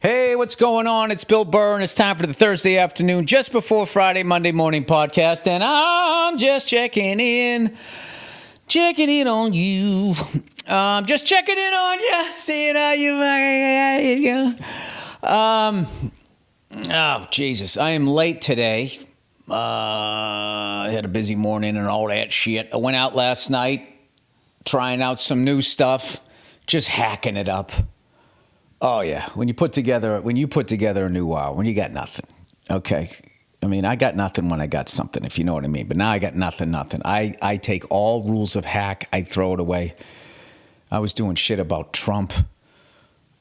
Hey, what's going on? It's Bill Burr, and it's time for the Thursday afternoon, just before Friday, Monday morning podcast, and I'm just checking in on you. Just checking in on you, seeing how you oh, Jesus, I am late today. I had a busy morning and all that shit. I went out last night, trying out some new stuff, just hacking it up. Oh yeah, when you put together a new wow, when you got nothing, okay. I mean, I got nothing when I got something, if you know what I mean. But now I got nothing. I take all rules of hack, I throw it away. I was doing shit about Trump,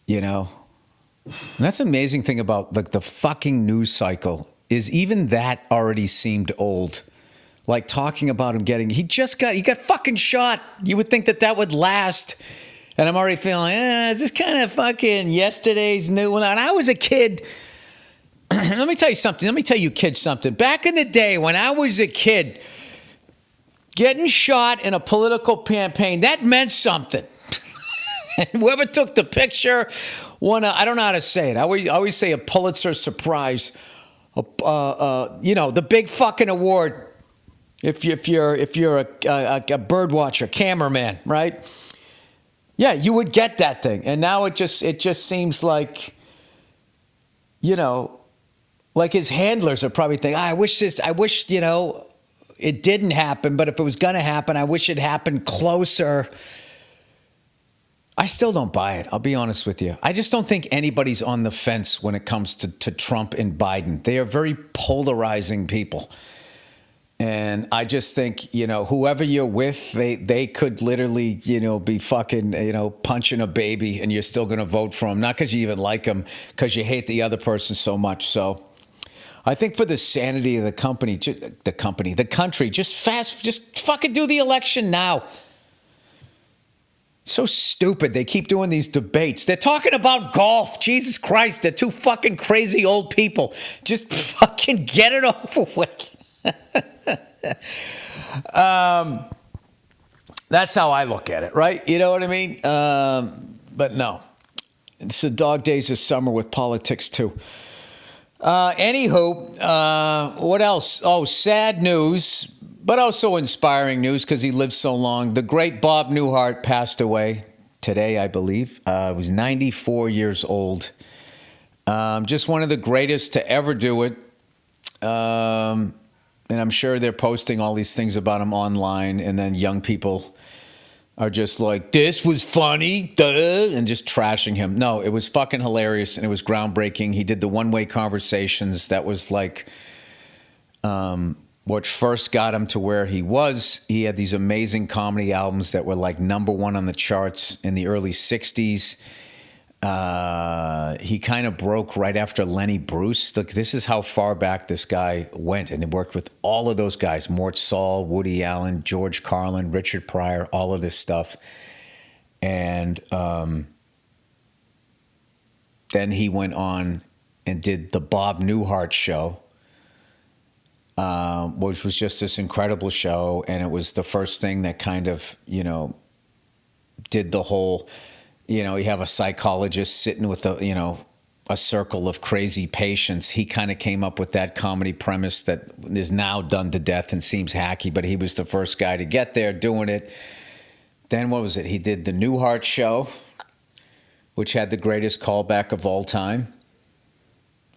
you know. And that's the amazing thing about the fucking news cycle is even that already seemed old. Like talking about him he got fucking shot. You would think that would last. And I'm already feeling, is this kind of fucking yesterday's new one? And I was a kid. Let me tell you something. Let me tell you kids something. Back in the day when I was a kid, getting shot in a political campaign, that meant something. Whoever took the picture won I don't know how to say it. I always say a Pulitzer Prize. The big fucking award. If you're a bird watcher, cameraman, right? Yeah, you would get that thing. And now it just seems like, like his handlers are probably thinking, I wish, it didn't happen. But if it was going to happen, I wish it happened closer. I still don't buy it. I'll be honest with you. I just don't think anybody's on the fence when it comes to Trump and Biden. They are very polarizing people. And I just think, whoever you're with, they could literally, be fucking, punching a baby and you're still going to vote for them. Not because you even like them, because you hate the other person so much. So I think for the sanity of the country, just fucking do the election now. So stupid. They keep doing these debates. They're talking about golf. Jesus Christ. They're two fucking crazy old people. Just fucking get it over with. That's how I look at it, right? You know what I mean? But no, it's the dog days of summer with politics too. Anywho, what else? Oh, sad news, but also inspiring news because he lived so long. The great Bob Newhart passed away today, I believe. He was 94 years old. Just one of the greatest to ever do it. And I'm sure they're posting all these things about him online, and then young people are just like, this was funny, duh, and just trashing him. No, it was fucking hilarious, and it was groundbreaking. He did the one-way conversations. That was like what first got him to where he was. He had these amazing comedy albums that were like number one on the charts in the early 60s. He kind of broke right after Lenny Bruce. Look, this is how far back this guy went, and he worked with all of those guys: Mort Saul, Woody Allen, George Carlin, Richard Pryor, all of this stuff. And then he went on and did the Bob Newhart show, which was just this incredible show, and it was the first thing that kind of, did the whole. You have a psychologist sitting with a circle of crazy patients. He kind of came up with that comedy premise that is now done to death and seems hacky, but he was the first guy to get there doing it. Then what was it? He did the Newhart show, which had the greatest callback of all time.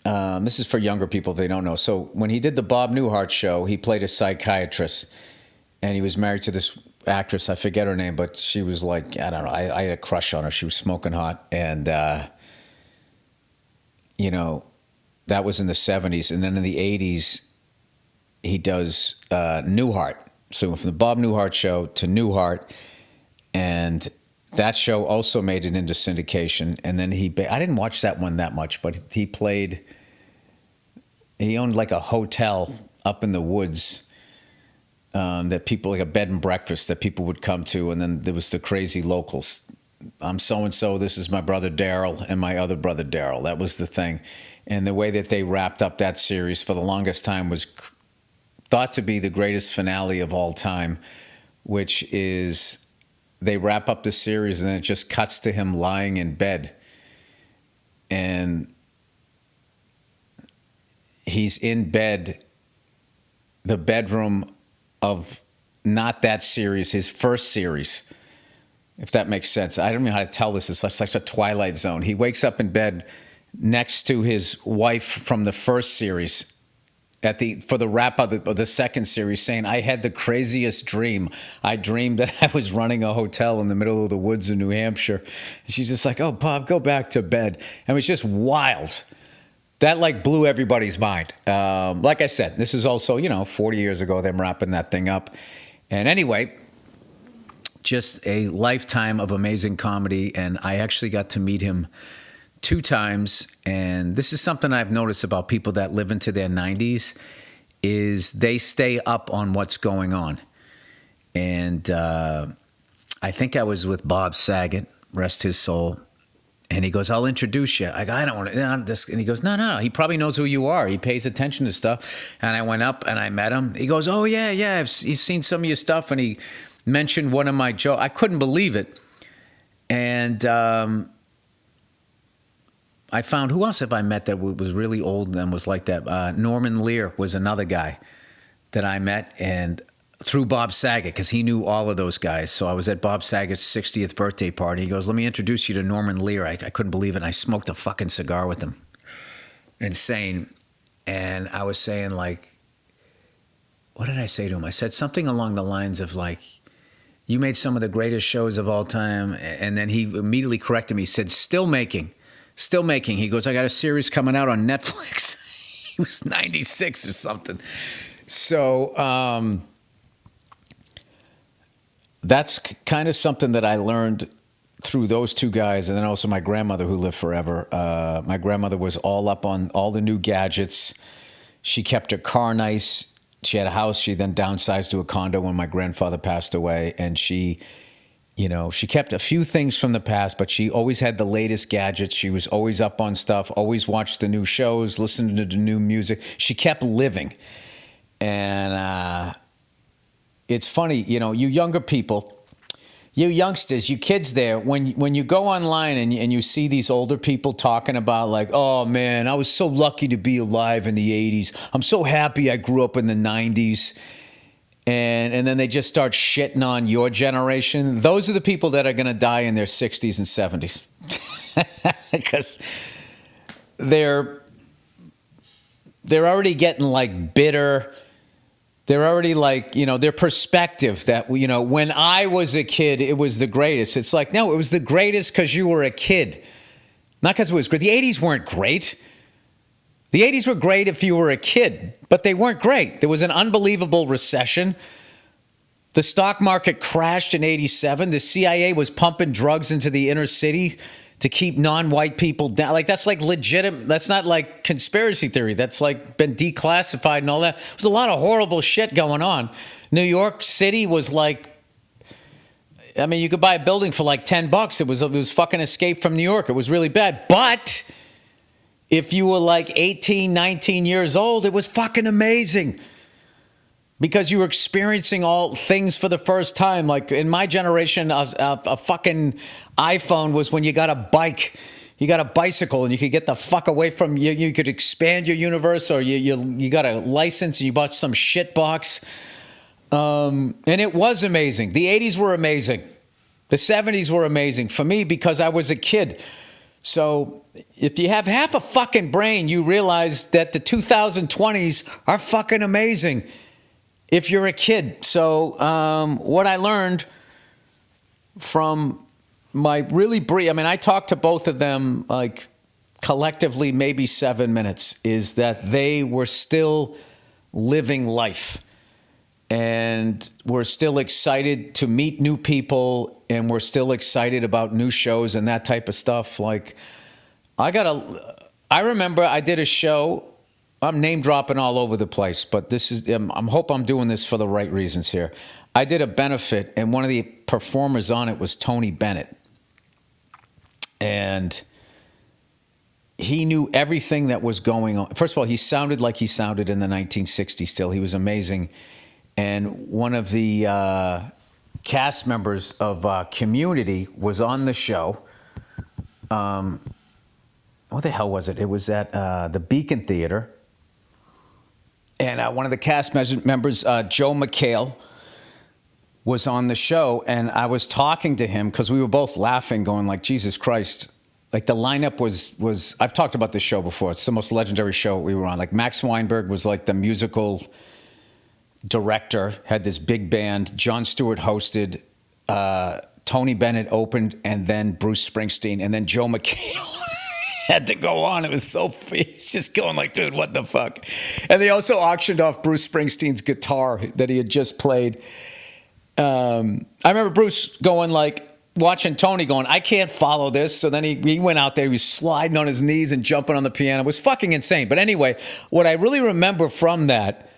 This is for younger people if they don't know. So when he did the Bob Newhart show, he played a psychiatrist, and he was married to this actress, I forget her name, but she was like, I don't know, I had a crush on her. She was smoking hot. And, that was in the 70s. And then in the 80s, he does Newhart. So from the Bob Newhart show to Newhart. And that show also made it into syndication. And then I didn't watch that one that much, but he owned like a hotel up in the woods. That people, like a bed and breakfast that people would come to. And then there was the crazy locals. I'm so-and-so, this is my brother Daryl and my other brother Daryl. That was the thing. And the way that they wrapped up that series for the longest time was thought to be the greatest finale of all time, which is they wrap up the series and then it just cuts to him lying in bed. And he's in bed, the bedroom of not that series, his first series, if that makes sense. I don't know how to tell this. It's such a Twilight Zone. He wakes up in bed next to his wife from the first series for the wrap of the second series, saying, I had the craziest dream. I dreamed that I was running a hotel in the middle of the woods in New Hampshire. And she's just like, oh, Bob, go back to bed. And it was just wild. That like blew everybody's mind. Like I said, this is also, 40 years ago, them wrapping that thing up. And anyway, just a lifetime of amazing comedy. And I actually got to meet him 2 times. And this is something I've noticed about people that live into their 90s is they stay up on what's going on. And I think I was with Bob Saget, rest his soul. And he goes, I'll introduce you. I go, I don't want to. This. And he goes, no. He probably knows who you are. He pays attention to stuff. And I went up and I met him. He goes, oh, yeah. He's seen some of your stuff. And he mentioned one of my jokes. I couldn't believe it. And I found, who else have I met that was really old and was like that? Norman Lear was another guy that I met. And through Bob Saget, because he knew all of those guys. So I was at Bob Saget's 60th birthday party. He goes, let me introduce you to Norman Lear. I couldn't believe it. And I smoked a fucking cigar with him. Insane. And I was saying, like, what did I say to him? I said something along the lines of, like, you made some of the greatest shows of all time. And then he immediately corrected me. He said, still making. He goes, I got a series coming out on Netflix. He was 96 or something. So, that's kind of something that I learned through those 2 guys, and then also my grandmother who lived forever. My grandmother was all up on all the new gadgets. She kept her car nice. She had a house. She then downsized to a condo when my grandfather passed away, and she kept a few things from the past, but she always had the latest gadgets. She was always up on stuff, always watched the new shows, listened to the new music. She kept living. And it's funny, you younger people, you youngsters, you kids there, when you go online and you see these older people talking about like, oh man, I was so lucky to be alive in the 80s. I'm so happy I grew up in the 90s. And then they just start shitting on your generation. Those are the people that are going to die in their 60s and 70s. Because they're already getting like bitter. They're already like, their perspective that, when I was a kid, it was the greatest. It's like, no, it was the greatest because you were a kid. Not because it was great. The 80s weren't great. The 80s were great if you were a kid, but they weren't great. There was an unbelievable recession. The stock market crashed in 87. The CIA was pumping drugs into the inner city to keep non-white people down. Like, that's like legitimate. That's not like conspiracy theory. That's like been declassified and all that. There's a lot of horrible shit going on. New York City was like, I mean, you could buy a building for like $10. It was fucking Escape from New York. It was really bad. But if you were like 18, 19 years old, it was fucking amazing. Because you were experiencing all things for the first time. Like in my generation, a fucking iPhone was when you got a bike. You got a bicycle and you could get the fuck away from you. You could expand your universe, or you got a license and you bought some shit box. And it was amazing. The 80s were amazing. The 70s were amazing for me because I was a kid. So if you have half a fucking brain, you realize that the 2020s are fucking amazing if you're a kid. So what I learned from my really brief, I mean, I talked to both of them like collectively maybe 7 minutes, is that they were still living life and we're still excited to meet new people and we're still excited about new shows and that type of stuff. Like I remember I did a show. I'm name dropping all over the place, but this is, I hope I'm doing this for the right reasons here. I did a benefit and one of the performers on it was Tony Bennett. And he knew everything that was going on. First of all, he sounded like he sounded in the 1960s still. He was amazing. And one of the cast members of Community was on the show. What the hell was it? It was at the Beacon Theater. And one of the cast members, Joe McHale, was on the show, and I was talking to him because we were both laughing, going like, Jesus Christ. Like the lineup was I've talked about this show before. It's the most legendary show we were on. Like Max Weinberg was like the musical director, had this big band. Jon Stewart hosted, Tony Bennett opened, and then Bruce Springsteen, and then Joe McHale had to go on. It was so, he's just going like, dude, what the fuck? And they also auctioned off Bruce Springsteen's guitar that he had just played. I remember Bruce going like, watching Tony going, I can't follow this. So then he went out there, he was sliding on his knees and jumping on the piano. It was fucking insane. But anyway, what I really remember from that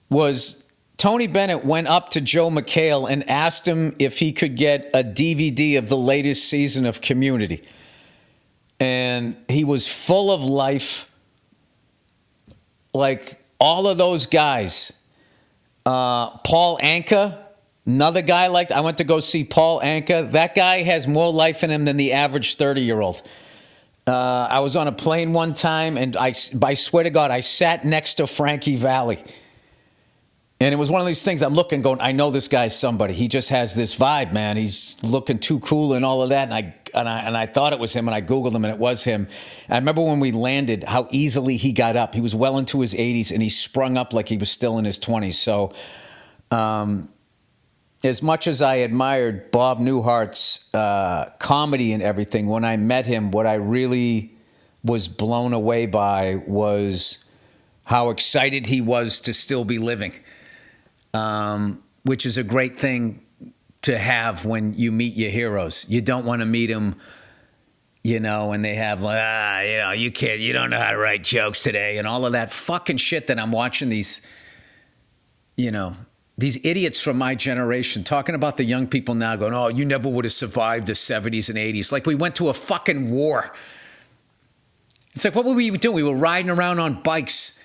was Tony Bennett went up to Joe McHale and asked him if he could get a DVD of the latest season of Community. And he was full of life. Like all of those guys. Paul Anka, another guy like I went to go see Paul Anka. That guy has more life in him than the average 30-year-old. I was on a plane one time, and I swear to God, I sat next to Frankie Valli. And it was one of these things I'm looking, going, I know this guy's somebody. He just has this vibe, man. He's looking too cool and all of that. And I thought it was him, and I Googled him, and it was him. I remember when we landed, how easily he got up. He was well into his 80s, and he sprung up like he was still in his 20s. So as much as I admired Bob Newhart's comedy and everything, when I met him, what I really was blown away by was how excited he was to still be living. Which is a great thing to have when you meet your heroes. You don't want to meet them, and they have like, you don't know how to write jokes today and all of that fucking shit that I'm watching these idiots from my generation talking about the young people now going, oh, you never would have survived the 70s and 80s. Like we went to a fucking war. It's like, what were we doing? We were riding around on bikes.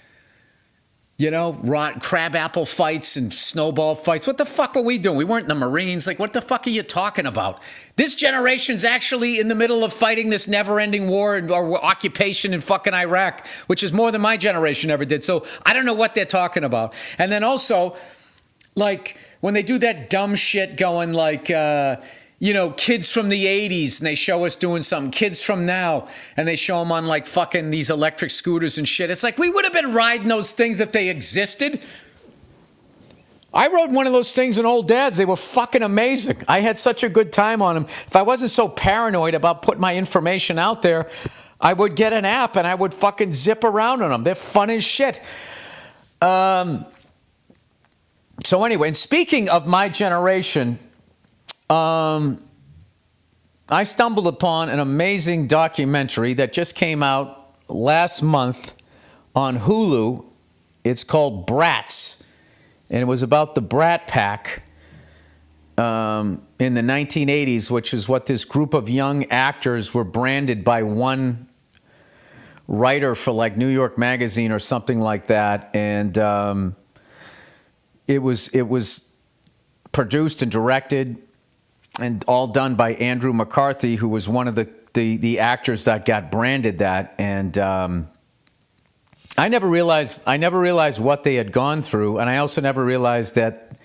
Crab apple fights and snowball fights. What the fuck were we doing? We weren't in the Marines. Like, what the fuck are you talking about? This generation's actually in the middle of fighting this never-ending war or occupation in fucking Iraq, which is more than my generation ever did. So I don't know what they're talking about. And then also, like, when they do that dumb shit going like, kids from the 80s, and they show us doing something, kids from now, and they show them on like fucking these electric scooters and shit. It's like, we would have been riding those things if they existed. I rode one of those things in Old Dad's. They were fucking amazing. I had such a good time on them. If I wasn't so paranoid about putting my information out there, I would get an app and I would fucking zip around on them. They're fun as shit. So anyway, and speaking of my generation, I stumbled upon an amazing documentary that just came out last month on Hulu. It's called Brats, and it was about the Brat Pack in the 1980s, which is what this group of young actors were branded by one writer for like New York Magazine or something like that. And it was produced and directed and all done by Andrew McCarthy, who was one of the actors that got branded that. And I never realized what they had gone through, and I also never realized that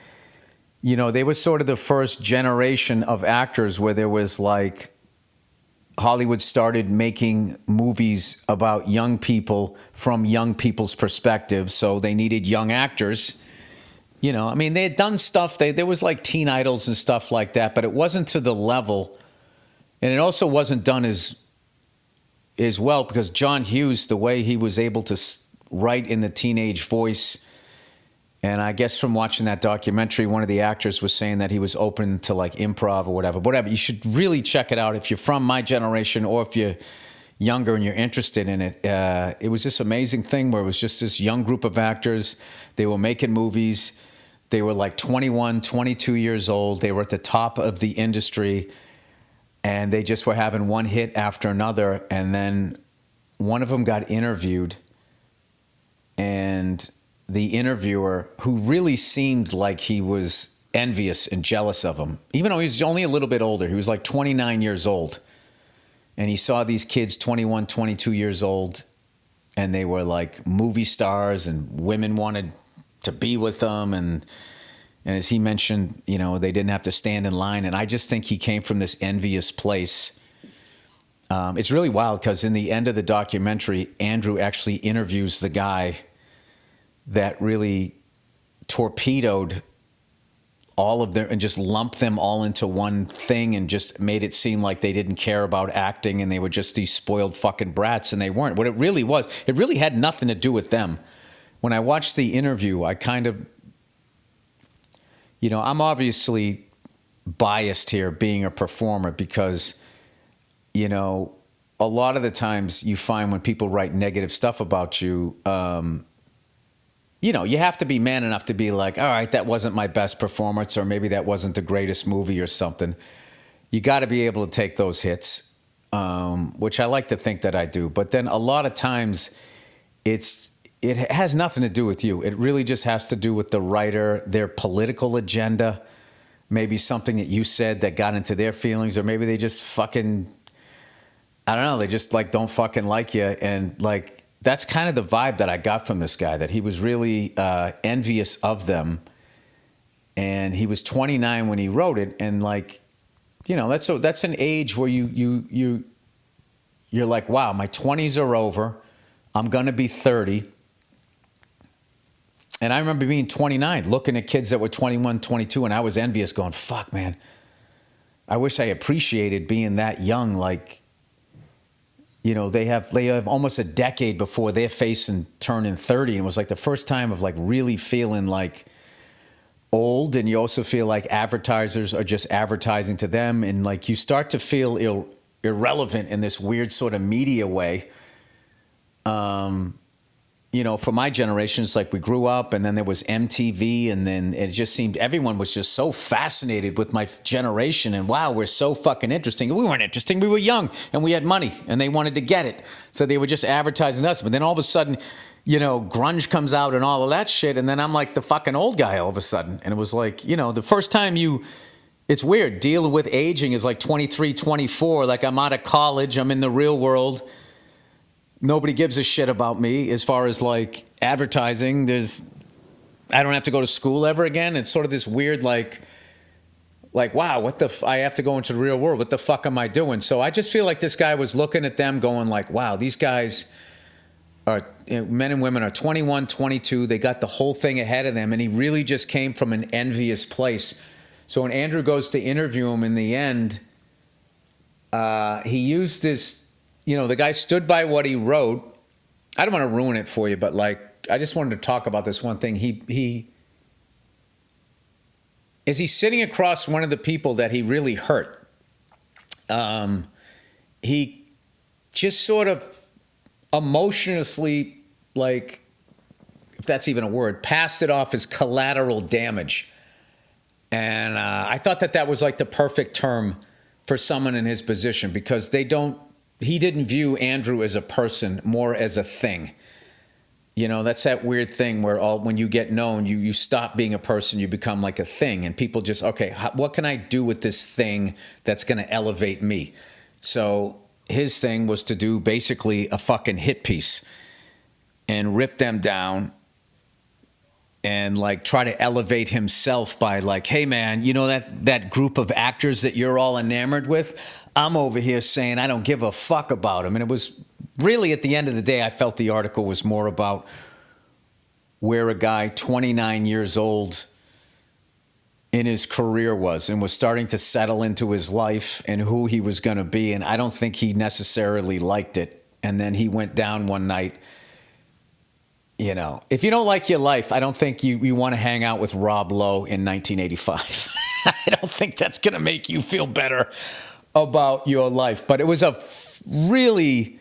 they were sort of the first generation of actors where there was like Hollywood started making movies about young people from young people's perspective, so they needed young actors. They had done stuff. There was like teen idols and stuff like that, but it wasn't to the level, and it also wasn't done as well because John Hughes, the way he was able to write in the teenage voice, and I guess from watching that documentary, one of the actors was saying that he was open to like improv or whatever. Whatever, you should really check it out if you're from my generation or if you're younger and you're interested in it. It was this amazing thing where it was just this young group of actors. They were making movies. They were like 21, 22 years old. They were at the top of the industry, and they just were having one hit after another. And then one of them got interviewed, and the interviewer, who really seemed like he was envious and jealous of him, even though he was only a little bit older, he was like 29 years old, and he saw these kids 21, 22 years old and they were like movie stars, and women wanted to be with them, and as he mentioned, you know, they didn't have to stand in line. And I just think he came from this envious place. It's really wild because in the end of the documentary, Andrew actually interviews the guy that really torpedoed all of them and just lumped them all into one thing and just made it seem like they didn't care about acting and they were just these spoiled fucking brats, and they weren't. What it really was, it really had nothing to do with them. When I watched the interview, I kind of, you know, I'm obviously biased here being a performer because, you know, a lot of the times you find when people write negative stuff about you, you know, you have to be man enough to be like, all right, that wasn't my best performance, or maybe that wasn't the greatest movie or something. You got to be able to take those hits, which I like to think that I do. But then a lot of times it has nothing to do with you. It really just has to do with the writer, their political agenda, maybe something that you said that got into their feelings, or maybe they just fucking, I don't know, they just like don't fucking like you. And like, that's kind of the vibe that I got from this guy, that he was really envious of them. And he was 29 when he wrote it. And like, you know, that's an age where you're like, wow, my 20s are over. I'm going to be 30. And I remember being 29, looking at kids that were 21, 22, and I was envious, going, fuck, man. I wish I appreciated being that young. Like, you know, they have almost a decade before they're facing turning 30. And it was like the first time of like really feeling like old. And you also feel like advertisers are just advertising to them. And like you start to feel irrelevant in this weird sort of media way. You know, for my generation, it's like we grew up and then there was MTV, and then it just seemed everyone was just so fascinated with my generation, and wow, we're so fucking interesting. We weren't interesting. We were young and we had money and they wanted to get it. So they were just advertising us. But then all of a sudden, you know, grunge comes out and all of that shit. And then I'm like the fucking old guy all of a sudden. And it was like, you know, the first time it's weird. Dealing with aging is like 23, 24. Like I'm out of college. I'm in the real world. Nobody gives a shit about me as far as like advertising. I don't have to go to school ever again. It's sort of this weird like wow, I have to go into the real world. What the fuck am I doing? So I just feel like this guy was looking at them going like, wow, these guys are, you know, men and women are 21, 22. They got the whole thing ahead of them. And he really just came from an envious place. So when Andrew goes to interview him in the end, he used this, you know, the guy stood by what he wrote. I don't want to ruin it for you, but like, I just wanted to talk about this one thing. He's sitting across one of the people that he really hurt. He just sort of emotionlessly, like, if that's even a word, passed it off as collateral damage. And I thought that was like the perfect term for someone in his position, because he didn't view Andrew as a person, more as a thing. You know, that's that weird thing where when you get known, you stop being a person, you become like a thing. And people just, okay, what can I do with this thing that's going to elevate me? So his thing was to do basically a fucking hit piece and rip them down and like try to elevate himself by like, hey man, you know that group of actors that you're all enamored with? I'm over here saying I don't give a fuck about them. And it was really, at the end of the day, I felt the article was more about where a guy 29 years old in his career was and was starting to settle into his life and who he was going to be. And I don't think he necessarily liked it. And then he went down one night. You know, if you don't like your life, I don't think you want to hang out with Rob Lowe in 1985. I don't think that's going to make you feel better about your life. But it was really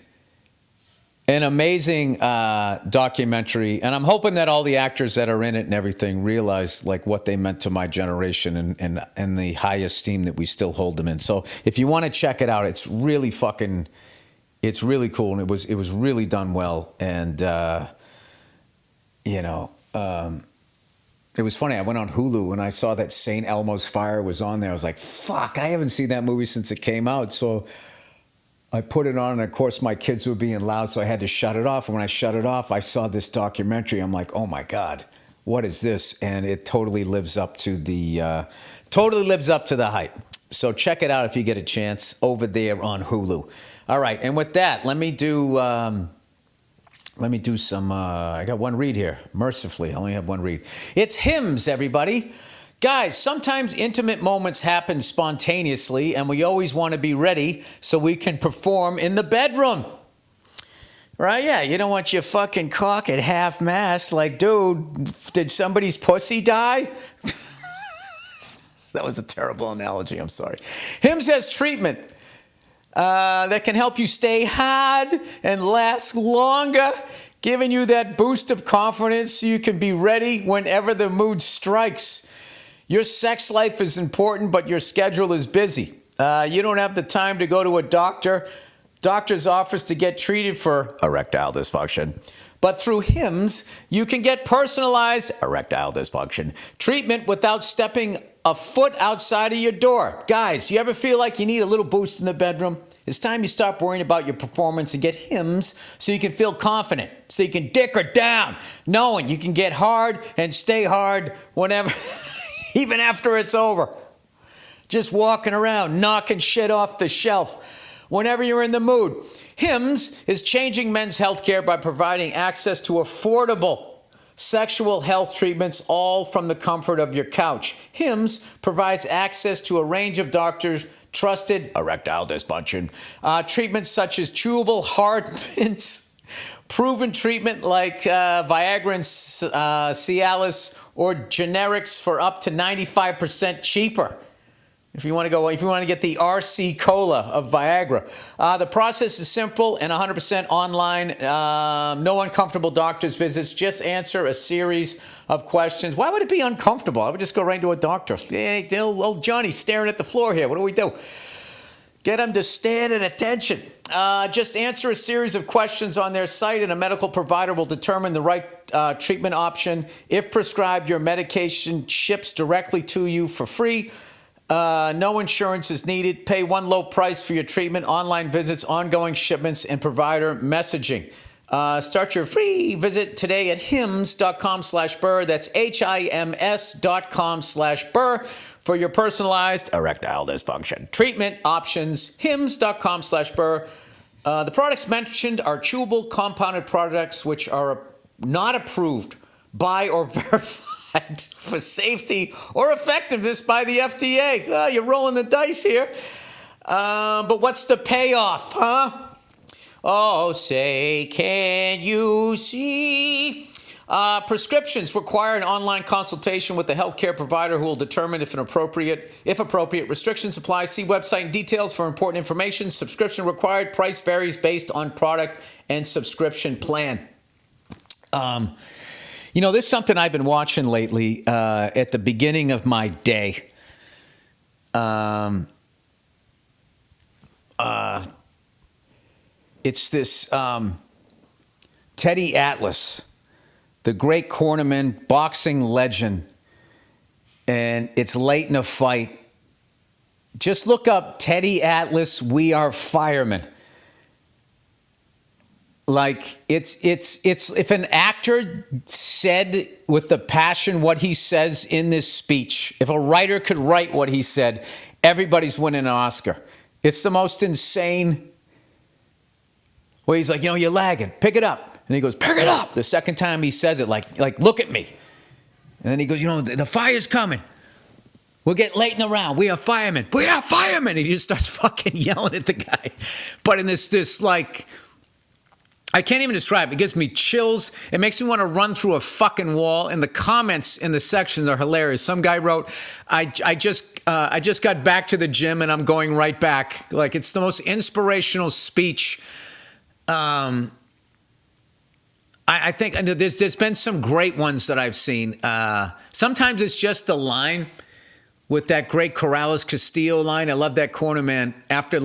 an amazing documentary. And I'm hoping that all the actors that are in it and everything realize like what they meant to my generation and the high esteem that we still hold them in. So if you want to check it out, it's really cool. And it was really done well. And, you know, it was funny. I went on Hulu and I saw that St. Elmo's Fire was on there. I was like, fuck, I haven't seen that movie since it came out. So I put it on, and of course my kids were being loud, so I had to shut it off. And when I shut it off, I saw this documentary. I'm like, oh my God, what is this? And it totally lives up to the hype. So check it out if you get a chance over there on Hulu. All right, and with that, let me do some. I got one read here. Mercifully, I only have one read. It's hymns, everybody. Guys, sometimes intimate moments happen spontaneously, and we always want to be ready so we can perform in the bedroom. Right? Yeah, you don't want your fucking cock at half-mast like, dude, did somebody's pussy die? That was a terrible analogy. I'm sorry. Hims has treatment that can help you stay hard and last longer, giving you that boost of confidence so you can be ready whenever the mood strikes. Your sex life is important, but your schedule is busy. You don't have the time to go to a doctor's office to get treated for erectile dysfunction. But through Hims, you can get personalized erectile dysfunction treatment without stepping a foot outside of your door. Guys, you ever feel like you need a little boost in the bedroom? It's time you stop worrying about your performance and get Hims so you can feel confident, so you can dick her down, knowing you can get hard and stay hard whenever, even after it's over. Just walking around, knocking shit off the shelf whenever you're in the mood. Hims is changing men's healthcare by providing access to affordable sexual health treatments, all from the comfort of your couch. Hims provides access to a range of doctors' trusted erectile dysfunction treatments such as chewable hard mints, proven treatment like Viagra and Cialis, or generics for up to 95% cheaper. If you want to get the RC Cola of Viagra. The process is simple and 100% online. No uncomfortable doctor's visits. Just answer a series of questions. Why would it be uncomfortable? I would just go right to a doctor. Hey, old Johnny's staring at the floor here. What do we do? Get him to stand at attention. Just answer a series of questions on their site, and a medical provider will determine the right treatment option. If prescribed, your medication ships directly to you for free. No insurance is needed. Pay one low price for your treatment, online visits, ongoing shipments, and provider messaging. Start your free visit today at hims.com/Burr. That's HIMS.com/Burr for your personalized erectile dysfunction treatment options. Hims.com/Burr. The products mentioned are chewable compounded products which are not approved by or verified for safety or effectiveness by the FDA. You're rolling the dice here. But what's the payoff, huh? Oh, say, can you see? Prescriptions require an online consultation with the healthcare provider who will determine if appropriate. Restrictions apply. See website and details for important information. Subscription required. Price varies based on product and subscription plan. This is something I've been watching lately at the beginning of my day. It's this Teddy Atlas, the great cornerman, boxing legend, and it's late in a fight. Just look up Teddy Atlas, We Are Firemen. Like, it's if an actor said with the passion what he says in this speech, if a writer could write what he said, everybody's winning an Oscar. It's the most insane. Well, he's like, you're lagging. Pick it up. And he goes, pick it up. The second time he says it, like look at me. And then he goes, the fire's coming. We're getting late in the round. We are firemen. We are firemen. And he just starts fucking yelling at the guy. But in this like, I can't even describe it. It gives me chills. It makes me want to run through a fucking wall. And the comments in the sections are hilarious. Some guy wrote, I just got back to the gym and I'm going right back. Like, it's the most inspirational speech. I think there's been some great ones that I've seen. Sometimes it's just a line with that great Corrales Castillo line. I love that corner man. After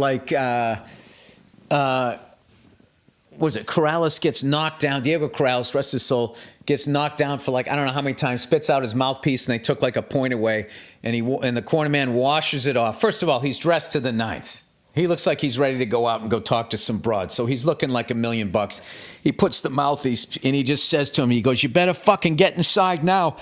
Corrales gets knocked down. Diego Corrales, rest his soul, gets knocked down for I don't know how many times, spits out his mouthpiece, and they took a point away, and the corner man washes it off. First of all, he's dressed to the nines. He looks like he's ready to go out and go talk to some broad. So he's looking like $1 million. He puts the mouthpiece and he just says to him, he goes, "You better fucking get inside now."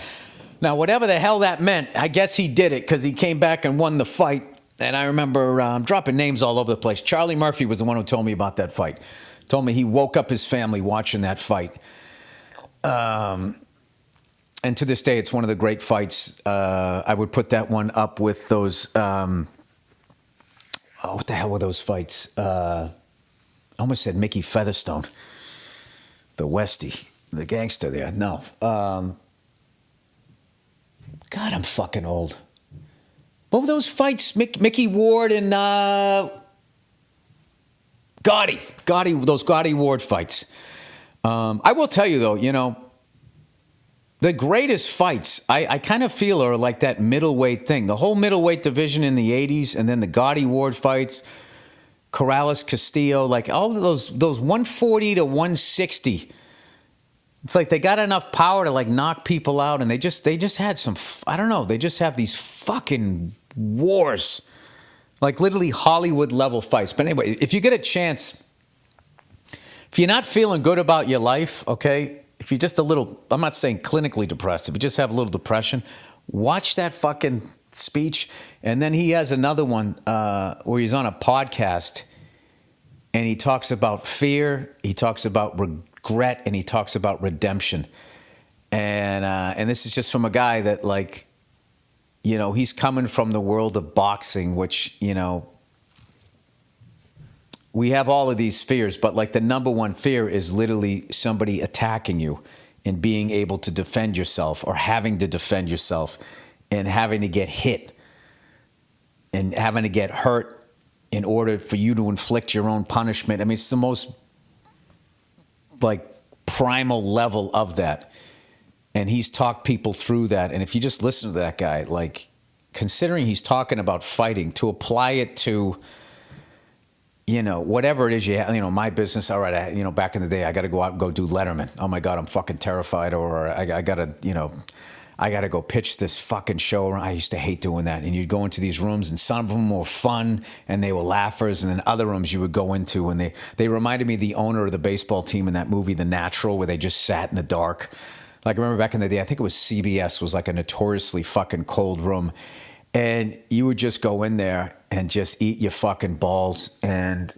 Now, whatever the hell that meant, I guess he did it because he came back and won the fight. And I remember I'm dropping names all over the place. Charlie Murphy was the one who told me about that fight. Told me he woke up his family watching that fight. And to this day, it's one of the great fights. I would put that one up with those... what the hell were those fights? I almost said Mickey Featherstone. The Westie. The gangster there. No. God, I'm fucking old. What were those fights? Mickey Ward and Gotti. Those Gotti Ward fights. I will tell you, though, the greatest fights, I kind of feel are like that middleweight thing. The whole middleweight division in the 80s, and then the Gotti Ward fights, Corrales, Castillo, like all of those 140 to 160. It's like they got enough power to like knock people out, and they just had some, I don't know, they just have these fucking wars. Like literally Hollywood level fights. But anyway, if you get a chance, if you're not feeling good about your life, okay, if you're just a little, I'm not saying clinically depressed, if you just have a little depression, watch that fucking speech. And then he has another one where he's on a podcast and he talks about fear, he talks about regret, and he talks about redemption. And this is just from a guy that, like, he's coming from the world of boxing, which, we have all of these fears, but like the number one fear is literally somebody attacking you and being able to defend yourself, or having to defend yourself and having to get hit and having to get hurt in order for you to inflict your own punishment. I mean, it's the most like primal level of that. And he's talked people through that. And if you just listen to that guy, like, considering he's talking about fighting, to apply it to, whatever it is you have, my business, all right, back in the day, I got to go out and go do Letterman. Oh my God, I'm fucking terrified. Or I got to go pitch this fucking show. I used to hate doing that. And you'd go into these rooms, and some of them were fun and they were laughers. And then other rooms you would go into, and they reminded me of the owner of the baseball team in that movie, The Natural, where they just sat in the dark. Like, I remember back in the day, I think it was CBS, was like a notoriously fucking cold room. And you would just go in there and just eat your fucking balls. And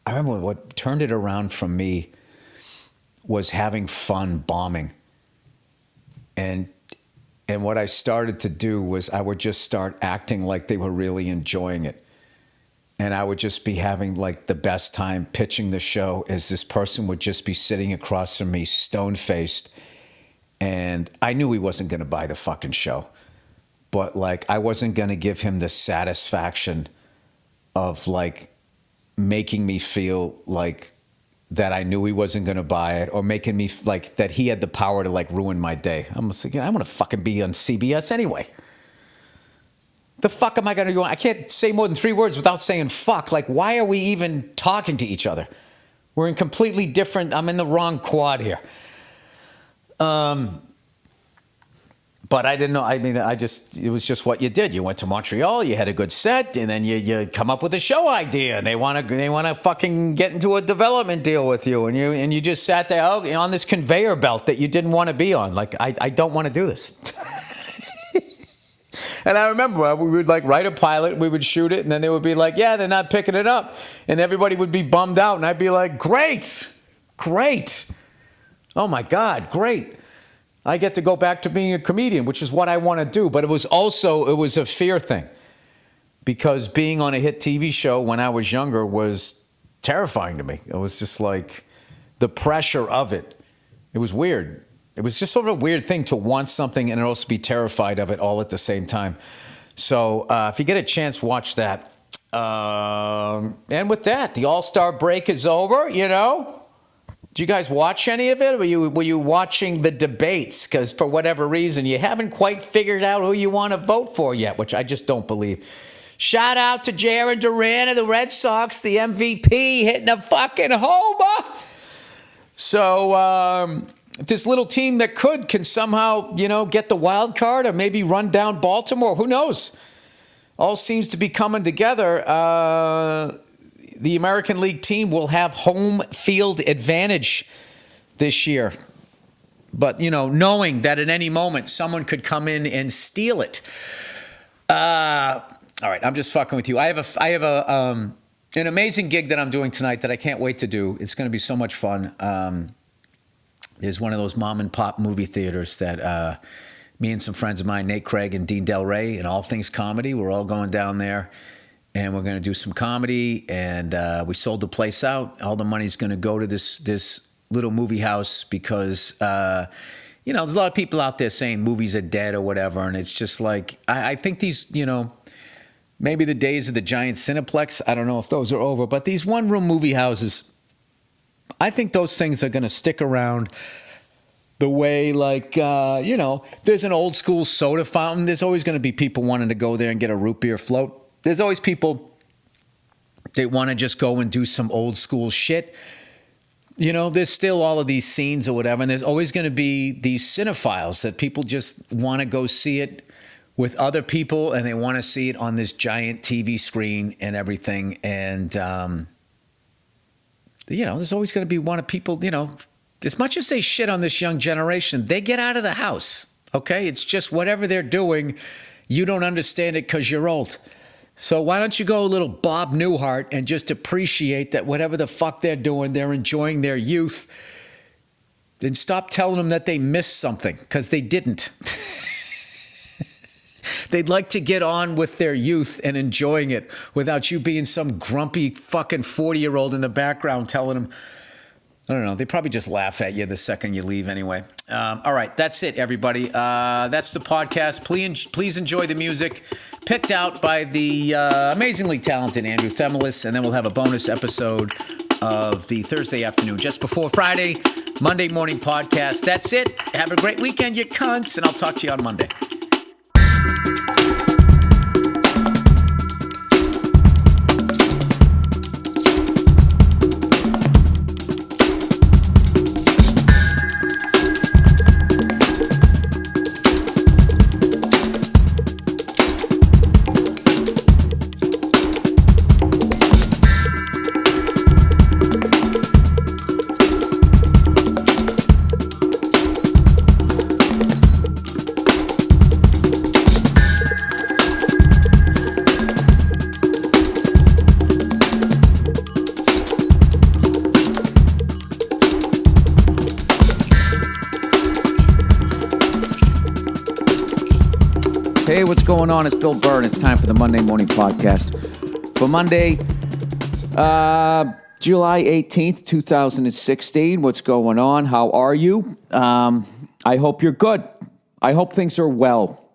I remember what turned it around for me was having fun bombing. And what I started to do was I would just start acting like they were really enjoying it. And I would just be having like the best time pitching the show, as this person would just be sitting across from me, stone-faced. And I knew he wasn't going to buy the fucking show. But like, I wasn't going to give him the satisfaction of like making me feel like that I knew he wasn't going to buy it, or making me like that he had the power to like ruin my day. I'm just like, I want to fucking be on CBS anyway. The fuck am I going to do? I can't say more than 3 words without saying fuck. Like, why are we even talking to each other? We're in completely different, I'm in the wrong quad here. But I didn't know. I mean, it was just what you did. You went to Montreal, you had a good set, and then you come up with a show idea, and they want to fucking get into a development deal with you, and you just sat there on this conveyor belt that you didn't want to be on. Like, I don't want to do this. And I remember we would like write a pilot, we would shoot it, and then they would be like, yeah, they're not picking it up. And everybody would be bummed out, and I'd be like, great. Oh my God, great. I get to go back to being a comedian, which is what I want to do. But it was a fear thing, because being on a hit TV show when I was younger was terrifying to me. It was just like the pressure of it. It was weird. It was just sort of a weird thing to want something and also be terrified of it all at the same time. So if you get a chance, watch that. And with that, the All-Star break is over, Did you guys watch any of it? Were you watching the debates? Because for whatever reason, you haven't quite figured out who you want to vote for yet, which I just don't believe. Shout out to Jarren Duran of the Red Sox, the MVP, hitting a fucking homer. So this little team that can somehow, get the wild card, or maybe run down Baltimore. Who knows? all seems to be coming together. The American League team will have home field advantage this year. But, knowing that at any moment someone could come in and steal it. All right, I'm just fucking with you. I have an amazing gig that I'm doing tonight that I can't wait to do. It's going to be so much fun. There's one of those mom and pop movie theaters that me and some friends of mine, Nate Craig and Dean Del Rey, and All Things Comedy, we're all going down there, and we're going to do some comedy. And we sold the place out. All the money's going to go to this little movie house because there's a lot of people out there saying movies are dead or whatever, and it's just like I think these maybe the days of the giant Cineplex, I don't know if those are over, but these one-room movie houses, I think those things are going to stick around the way, there's an old school soda fountain. There's always going to be people wanting to go there and get a root beer float. There's always people that want to just go and do some old school shit. There's still all of these scenes or whatever, and there's always going to be these cinephiles that people just want to go see it with other people, and they want to see it on this giant TV screen and everything. And, there's always going to be one of people, as much as they shit on this young generation, they get out of the house, okay? It's just whatever they're doing, you don't understand it because you're old. So why don't you go a little Bob Newhart and just appreciate that whatever the fuck they're doing, they're enjoying their youth. Then stop telling them that they missed something, because they didn't. They'd like to get on with their youth and enjoying it without you being some grumpy fucking 40-year-old in the background telling them, I don't know. They probably just laugh at you the second you leave anyway. All right. That's it, everybody. That's the podcast. Please enjoy the music picked out by the amazingly talented Andrew Themelis. And then we'll have a bonus episode of the Thursday afternoon, just before Friday, Monday morning podcast. That's it. Have a great weekend, you cunts. And I'll talk to you on Monday. Hey, what's going on? It's Bill Burr, and it's time for the Monday Morning Podcast. For Monday, July 18th, 2016. What's going on? How are you? I hope you're good. I hope things are well.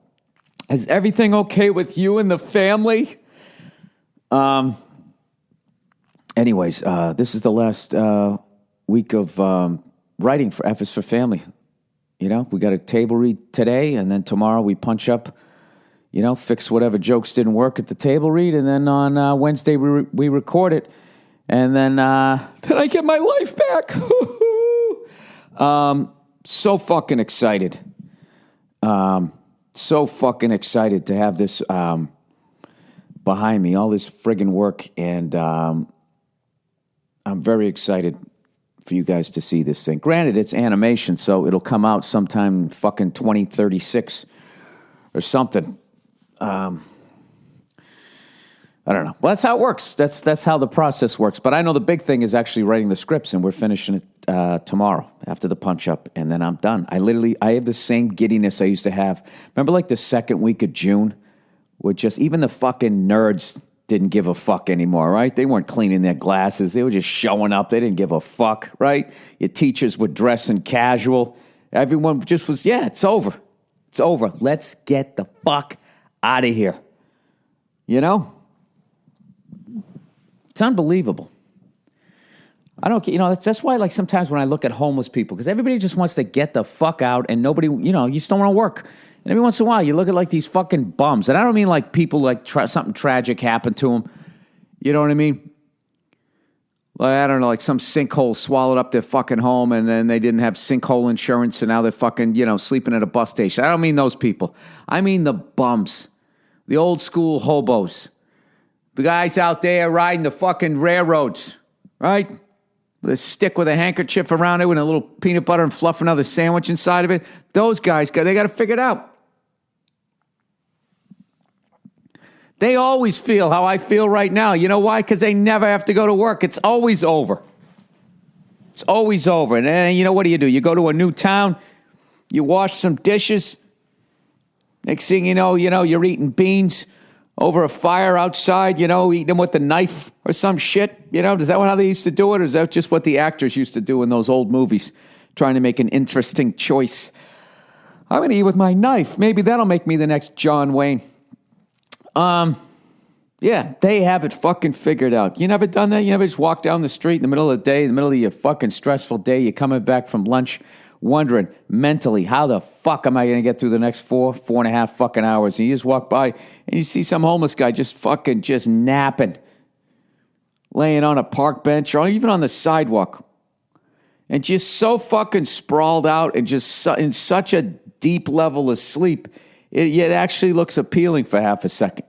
Is everything okay with you and the family? Anyways, this is the last week of writing for F is for Family. We got a table read today, and then tomorrow we punch up, fix whatever jokes didn't work at the table read, and then on Wednesday we record it, and then I get my life back. So fucking excited. So fucking excited to have this behind me, all this friggin' work, and I'm very excited for you guys to see this thing. Granted, it's animation, so it'll come out sometime fucking 2036 or something. I don't know. Well, that's how it works. That's how the process works. But I know the big thing is actually writing the scripts, and we're finishing it tomorrow after the punch-up, and then I'm done. I have the same giddiness I used to have. Remember, like, the second week of June, where just even the fucking nerds didn't give a fuck anymore, right? They weren't cleaning their glasses. They were just showing up. They didn't give a fuck, right? Your teachers were dressing casual. Everyone just was, it's over. It's over. Let's get the fuck out of here. It's unbelievable. I don't, that's why, like, sometimes when I look at homeless people, because everybody just wants to get the fuck out, and nobody, you just don't want to work. And every once in a while, you look at, like, these fucking bums. And I don't mean, like, people, like, something tragic happened to them. You know what I mean? Like, I don't know, like, some sinkhole swallowed up their fucking home, and then they didn't have sinkhole insurance, and now they're fucking, sleeping at a bus station. I don't mean those people. I mean the bums. The old school hobos. The guys out there riding the fucking railroads, right? With a stick with a handkerchief around it with a little peanut butter and fluff another sandwich inside of it. Those guys, they got to figure it out. They always feel how I feel right now. You know why? Because they never have to go to work. It's always over. It's always over. And then, you know, what do? You go to a new town, you wash some dishes. Next thing you know, you're eating beans over a fire outside, eating them with a knife or some shit. Is that how they used to do it? Or is that just what the actors used to do in those old movies, trying to make an interesting choice? I'm going to eat with my knife. Maybe that'll make me the next John Wayne. Yeah, they have it fucking figured out. You never done that? You never just walk down the street in the middle of the day, in the middle of your fucking stressful day, you're coming back from lunch, wondering mentally, how the fuck am I going to get through the next 4.5 fucking hours? And you just walk by and you see some homeless guy just napping, laying on a park bench or even on the sidewalk, and just so fucking sprawled out and just in such a deep level of sleep, it actually looks appealing for half a second.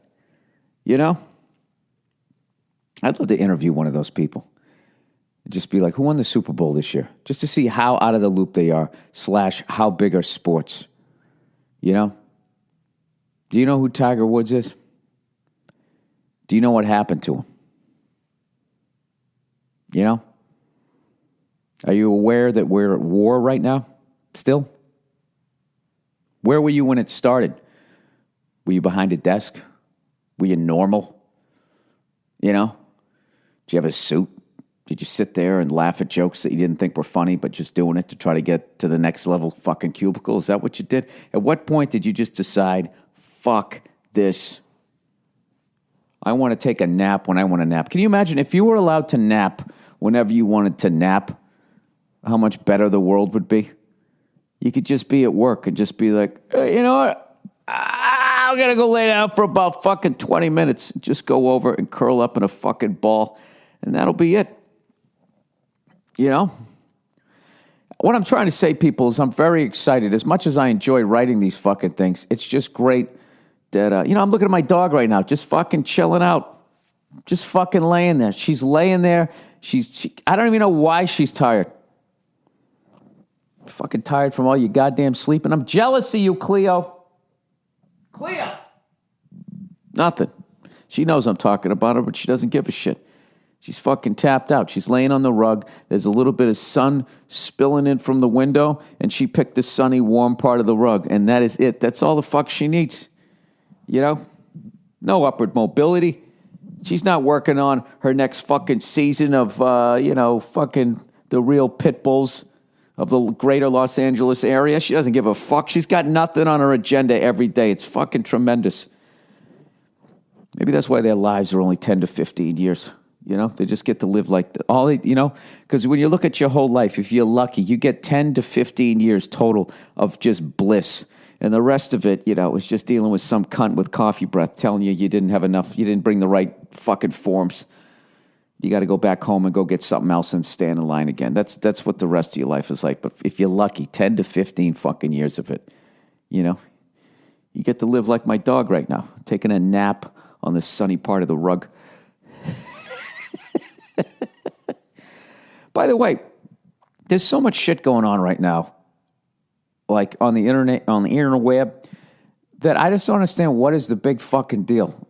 I'd love to interview one of those people. Just be like, who won the Super Bowl this year? Just to see how out of the loop they are, / how big are sports. Do you know who Tiger Woods is? Do you know what happened to him? Are you aware that we're at war right now? Still? Where were you when it started? Were you behind a desk? Were you normal? Did you have a suit? Did you sit there and laugh at jokes that you didn't think were funny, but just doing it to try to get to the next level fucking cubicle? Is that what you did? At what point did you just decide, fuck this? I want to take a nap when I want to nap. Can you imagine if you were allowed to nap whenever you wanted to nap, how much better the world would be? You could just be at work and just be like, hey, you know what? I'm going to go lay down for about fucking 20 minutes. Just go over and curl up in a fucking ball, and that'll be it. What I'm trying to say, people, is I'm very excited. As much as I enjoy writing these fucking things, it's just great that, I'm looking at my dog right now, just fucking chilling out, just fucking laying there. She's laying there. I don't even know why she's tired. Fucking tired from all your goddamn sleep, and I'm jealous of you, Cleo. Cleo! Nothing. She knows I'm talking about her, but she doesn't give a shit. She's fucking tapped out. She's laying on the rug. There's a little bit of sun spilling in from the window, and she picked the sunny, warm part of the rug, and that is it. That's all the fuck she needs. No upward mobility. She's not working on her next fucking season of, fucking the real pit bulls of the greater Los Angeles area. She doesn't give a fuck. She's got nothing on her agenda every day. It's fucking tremendous. Maybe that's why their lives are only 10 to 15 years. They just get to live like because when you look at your whole life, if you're lucky, you get 10 to 15 years total of just bliss. And the rest of it, is just dealing with some cunt with coffee breath telling you didn't have enough, you didn't bring the right fucking forms. You got to go back home and go get something else and stand in line again. That's what the rest of your life is like. But if you're lucky, 10 to 15 fucking years of it, you get to live like my dog right now, taking a nap on the sunny part of the rug. By the way, there's so much shit going on right now, like on the internet, on the interweb, that I just don't understand what is the big fucking deal.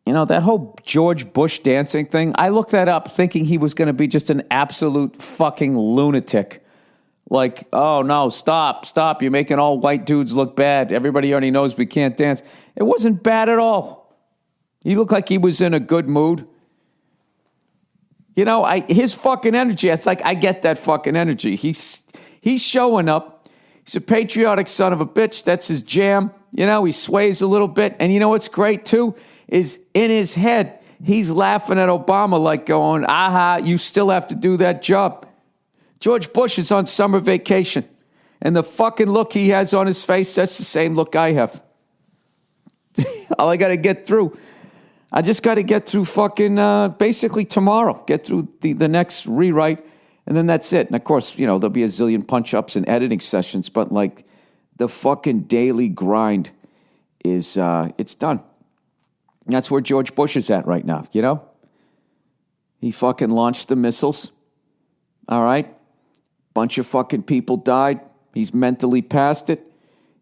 That whole George Bush dancing thing, I looked that up thinking he was going to be just an absolute fucking lunatic. Like, oh no, stop, you're making all white dudes look bad. Everybody already knows we can't dance. It wasn't bad at all. He looked like he was in a good mood. His fucking energy, it's like, I get that fucking energy. He's showing up. He's a patriotic son of a bitch. That's his jam. He sways a little bit. And you know what's great too? Is in his head, he's laughing at Obama like going, aha, you still have to do that job. George Bush is on summer vacation. And the fucking look he has on his face, that's the same look I have. All I got to get through. I just got to get through fucking basically tomorrow. Get through the next rewrite, and then that's it. And of course, there'll be a zillion punch-ups and editing sessions, but like the fucking daily grind is it's done. That's where George Bush is at right now, you know? He fucking launched the missiles. All right? Bunch of fucking people died. He's mentally past it.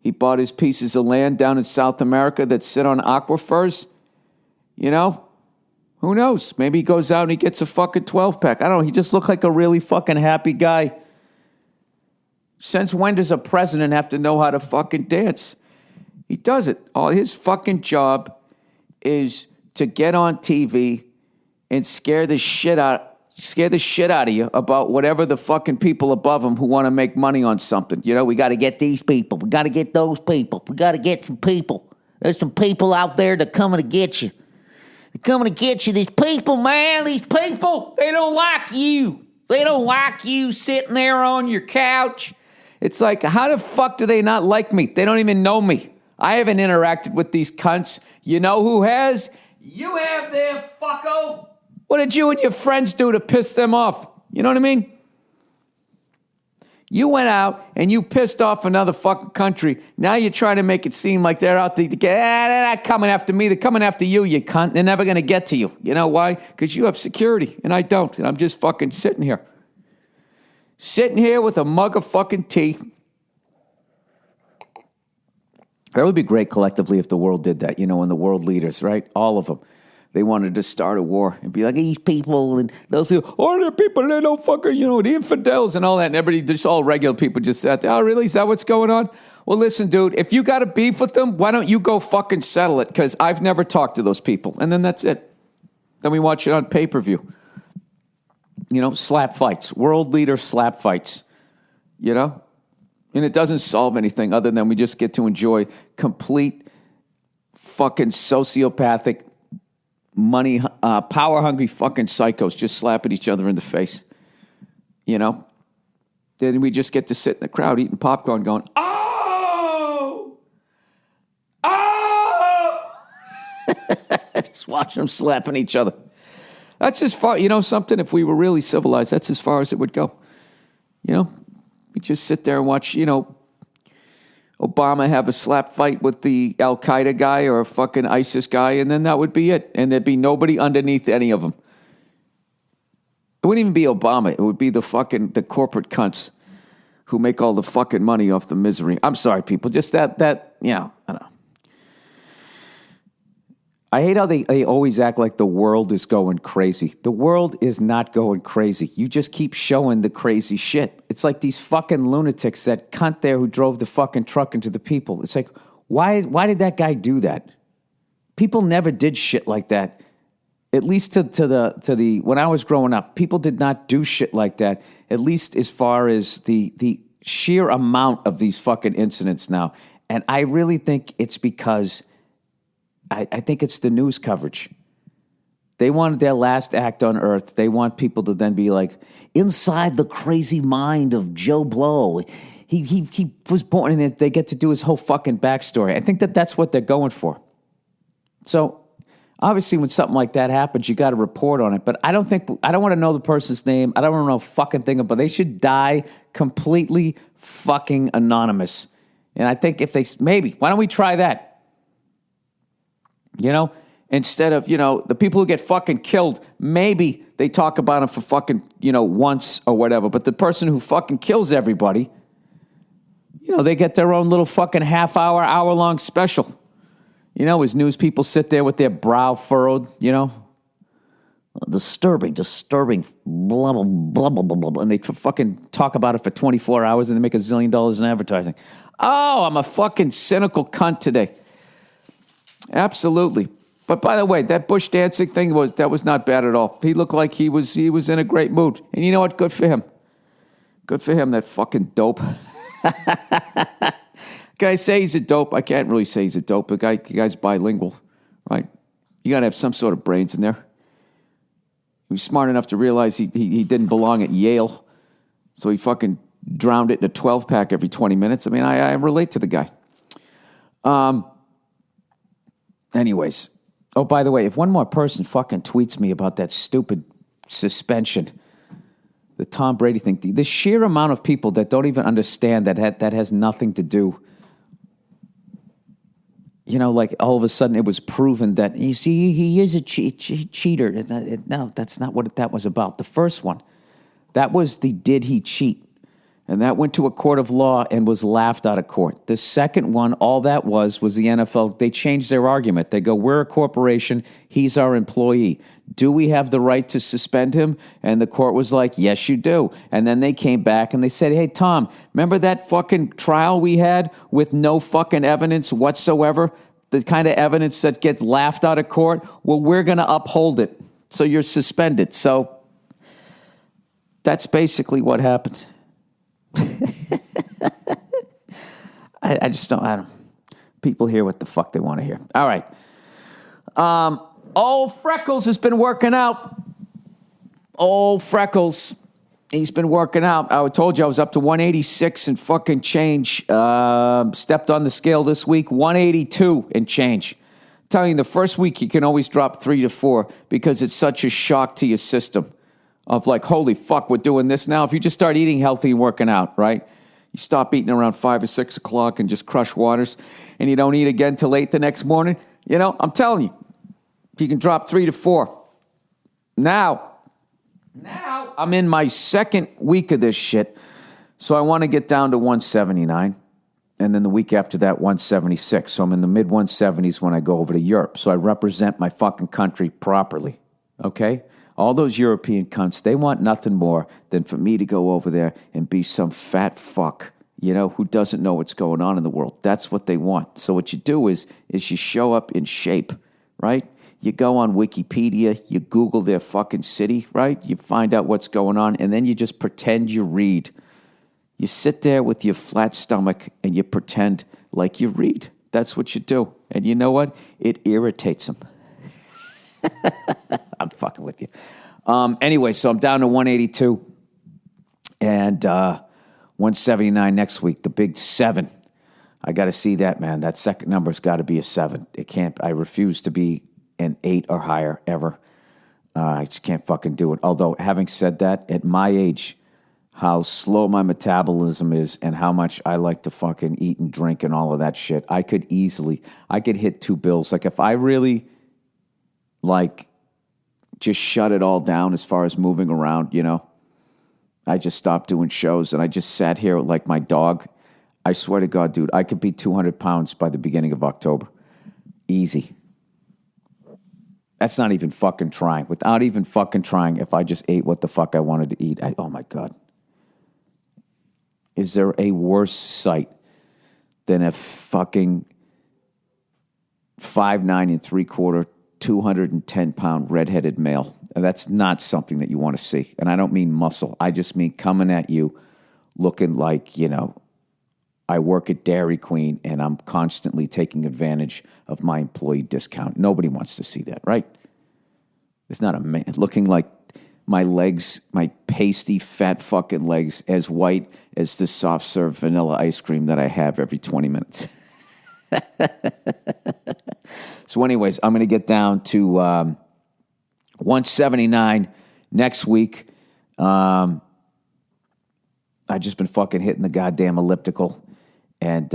He bought his pieces of land down in South America that sit on aquifers. You know? Who knows? Maybe he goes out and he gets a fucking 12-pack. I don't know. He just looked like a really fucking happy guy. Since when does a president have to know how to fucking dance? He does it. All his fucking job is to get on TV and scare the shit out of you about whatever the fucking people above him who want to make money on something. You know, we got to get these people. We got to get those people. We got to get some people. There's some people out there that coming to get you. They're coming to get you. These people, man, these people, they don't like you. They don't like you sitting there on your couch. It's like, how the fuck do they not like me? They don't even know me. I haven't interacted with these cunts. You know who has? You have there, fucko. What did you and your friends do to piss them off? You know what I mean? You went out and you pissed off another fucking country. Now you're trying to make it seem like they're out there to get, they're not coming after me. They're coming after you, you cunt. They're never going to get to you. You know why? Because you have security and I don't. And I'm just fucking sitting here. Sitting here with a mug of fucking tea. That would be great collectively if the world did that, you know, and the world leaders, right? All of them. They wanted to start a war and be like, these people and those people, oh, the people, they don't fucking, you know, the infidels and all that. And everybody, just all regular people just sat there. Oh, really? Is that what's going on? Well, listen, dude, if you got a beef with them, why don't you go fucking settle it? Because I've never talked to those people. And then that's it. Then we watch it on pay-per-view. You know, slap fights, world leader slap fights, you know? And it doesn't solve anything other than we just get to enjoy complete fucking sociopathic, money, power-hungry fucking psychos just slapping each other in the face, you know? Then we just get to sit in the crowd eating popcorn going, oh! Oh! Just watching them slapping each other. That's as far, you know something, if we were really civilized, that's as far as it would go. You know, we just sit there and watch, you know, Obama have a slap fight with the Al-Qaeda guy or a fucking ISIS guy, and then that would be it. And there'd be nobody underneath any of them. It wouldn't even be Obama. It would be the corporate cunts who make all the fucking money off the misery. I'm sorry, people. Just that, you know, I don't know. I hate how they always act like the world is going crazy. The world is not going crazy. You just keep showing the crazy shit. It's like these fucking lunatics, that cunt there who drove the fucking truck into the people. It's like, why did that guy do that? People never did shit like that. At least to the when I was growing up, people did not do shit like that. At least as far as the sheer amount of these fucking incidents now. And I really think it's because I think it's the news coverage. They wanted their last act on Earth. They want people to then be like, inside the crazy mind of Joe Blow. He was born, and they get to do his whole fucking backstory. I think that's what they're going for. So, obviously, when something like that happens, you got to report on it. But I don't want to know the person's name. I don't want to know a fucking thing about it. They should die completely fucking anonymous. And I think if why don't we try that? You know, instead of, you know, the people who get fucking killed, maybe they talk about them for fucking, you know, once or whatever. But the person who fucking kills everybody, you know, they get their own little fucking hour-long special. You know, as news people sit there with their brow furrowed, you know, disturbing, blah, blah, blah, blah, blah, blah. And they fucking talk about it for 24 hours and they make $1 zillion in advertising. Oh, I'm a fucking cynical cunt today. Absolutely. But by the way, that Bush dancing thing was not bad at all. He looked like he was in a great mood. And you know what? Good for him. Good for him, that fucking dope. Can I say he's a dope? I can't really say he's a dope. The guy's bilingual, right? You got to have some sort of brains in there. He was smart enough to realize he didn't belong at Yale, so he fucking drowned it in a 12-pack every 20 minutes. I mean, I relate to the guy. Anyways. Oh, by the way, if one more person fucking tweets me about that stupid suspension, the Tom Brady thing, the sheer amount of people that don't even understand that has nothing to do like all of a sudden it was proven that, you see, he is a cheater. No, that's not what that was about. The first one, that was the did he cheat? And that went to a court of law and was laughed out of court. The second one, all that was the NFL. They changed their argument. They go, we're a corporation. He's our employee. Do we have the right to suspend him? And the court was like, yes, you do. And then they came back and they said, hey, Tom, remember that fucking trial we had with no fucking evidence whatsoever? The kind of evidence that gets laughed out of court? Well, we're going to uphold it. So you're suspended. So that's basically what happened. I just don't. People hear what the fuck they want to hear. All right. Old Freckles has been working out. Old Freckles. He's been working out. I told you I was up to 186 and fucking change. Stepped on the scale this week, 182 and change. I'm telling you, the first week you can always drop 3 to 4 because it's such a shock to your system. Of like, holy fuck, we're doing this now. If you just start eating healthy and working out, right? You stop eating around 5 or 6 o'clock and just crush waters, and you don't eat again till 8 the next morning. I'm telling you, if you can drop 3 to 4. Now I'm in my second week of this shit, so I want to get down to 179, and then the week after that, 176. So I'm in the mid-170s when I go over to Europe. So I represent my fucking country properly, okay? All those European cunts, they want nothing more than for me to go over there and be some fat fuck, who doesn't know what's going on in the world. That's what they want. So what you do is you show up in shape, right? You go on Wikipedia, you Google their fucking city, right? You find out what's going on, and then you just pretend you read. You sit there with your flat stomach, and you pretend like you read. That's what you do. And you know what? It irritates them. I'm fucking with you. Anyway, so I'm down to 182 and 179 next week. The big 7. I got to see that, man. That second number's got to be a 7. It can't. I refuse to be an 8 or higher ever. I just can't fucking do it. Although, having said that, at my age, how slow my metabolism is and how much I like to fucking eat and drink and all of that shit, I could hit 2 bills. Like if I really just shut it all down as far as moving around, I just stopped doing shows and I just sat here like my dog. I swear to God, dude, I could be 200 pounds by the beginning of October. Easy. That's not even fucking trying. Without even fucking trying, if I just ate what the fuck I wanted to eat, oh my God. Is there a worse sight than a fucking 5'9" ¾ 210-pound redheaded male? And that's not something that you want to see. And I don't mean muscle. I just mean coming at you looking like, I work at Dairy Queen and I'm constantly taking advantage of my employee discount. Nobody wants to see that, right? It's not a man looking like my legs, my pasty, fat fucking legs, as white as the soft serve vanilla ice cream that I have every 20 minutes. So anyways, I'm going to get down to 179 next week. I've just been fucking hitting the goddamn elliptical. And,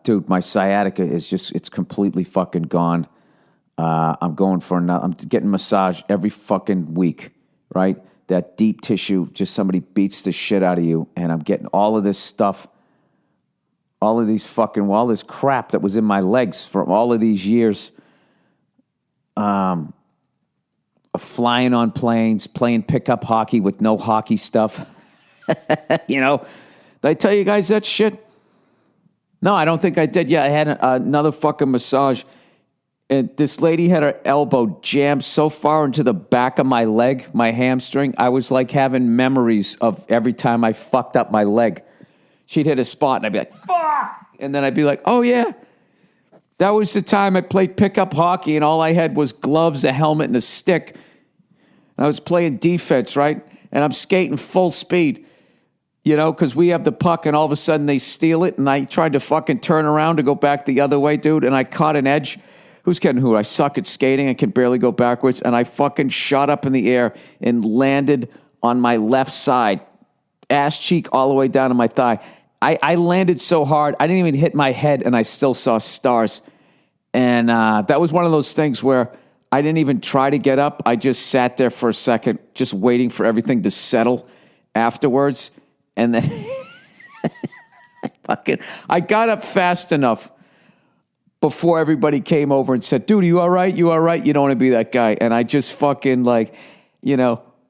dude, my sciatica is it's completely fucking gone. I'm getting massage every fucking week, right? That deep tissue, just somebody beats the shit out of you. And I'm getting all of this stuff, all this crap that was in my legs from all of these years. Flying on planes, playing pickup hockey with no hockey stuff. Did I tell you guys that shit? No, I don't think I did. Yeah, I had another fucking massage. And this lady had her elbow jammed so far into the back of my leg, my hamstring. I was like having memories of every time I fucked up my leg. She'd hit a spot and I'd be like, fuck! And then I'd be like, oh yeah. That was the time I played pickup hockey and all I had was gloves, a helmet, and a stick. And I was playing defense, right? And I'm skating full speed, because we have the puck and all of a sudden they steal it. And I tried to fucking turn around to go back the other way, dude. And I caught an edge. Who's kidding who? I suck at skating. I can barely go backwards. And I fucking shot up in the air and landed on my left side, ass cheek all the way down to my thigh. I landed so hard, I didn't even hit my head and I still saw stars. And that was one of those things where I didn't even try to get up. I just sat there for a second, just waiting for everything to settle afterwards. And then I got up fast enough before everybody came over and said, dude, you all right? You all right? You don't want to be that guy. And I just fucking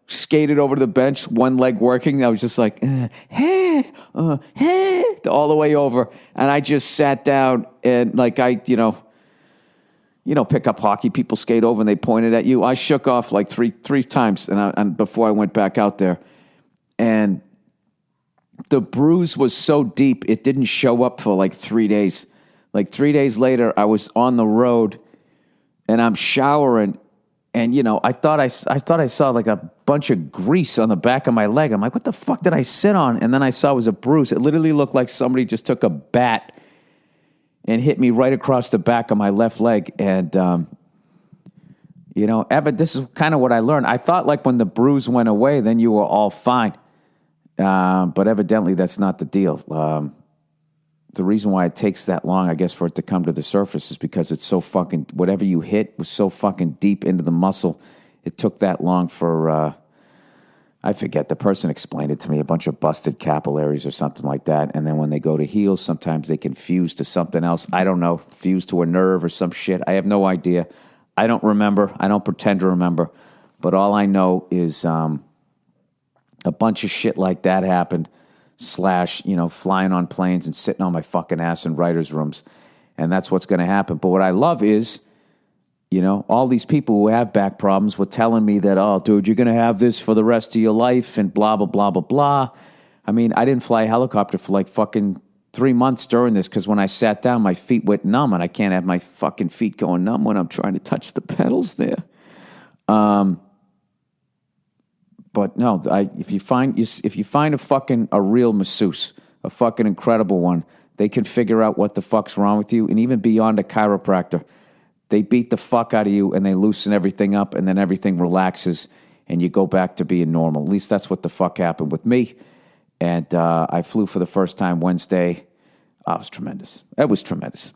skated over to the bench, one leg working. I was just like, hey, all the way over. And I just sat down and pick up hockey. People skate over and they pointed at you. I shook off like three times and before I went back out there. And the bruise was so deep, it didn't show up for like 3 days. Like 3 days later, I was on the road and I'm showering. And, I thought I saw like a bunch of grease on the back of my leg. I'm like, what the fuck did I sit on? And then I saw it was a bruise. It literally looked like somebody just took a bat and hit me right across the back of my left leg. And, Evan, this is kind of what I learned. I thought like when the bruise went away, then you were all fine. But evidently that's not the deal. The reason why it takes that long, I guess, for it to come to the surface is because it's so fucking, whatever you hit was so fucking deep into the muscle. It took that long for, I forget, the person explained it to me, a bunch of busted capillaries or something like that. And then when they go to heal, sometimes they can fuse to something else. I don't know, fuse to a nerve or some shit. I have no idea. I don't remember. I don't pretend to remember. But all I know is a bunch of shit like that happened. / flying on planes and sitting on my fucking ass in writers' rooms. And that's what's going to happen. But what I love is, all these people who have back problems were telling me that, oh, dude, you're going to have this for the rest of your life and blah, blah, blah, blah, blah. I mean, I didn't fly a helicopter for like fucking 3 months during this because when I sat down, my feet went numb and I can't have my fucking feet going numb when I'm trying to touch the pedals there. But no, if you find a real masseuse, a fucking incredible one, they can figure out what the fuck's wrong with you. And even beyond a chiropractor, they beat the fuck out of you and they loosen everything up and then everything relaxes and you go back to being normal. At least that's what the fuck happened with me. And I flew for the first time Wednesday. Oh, it was tremendous. It was tremendous.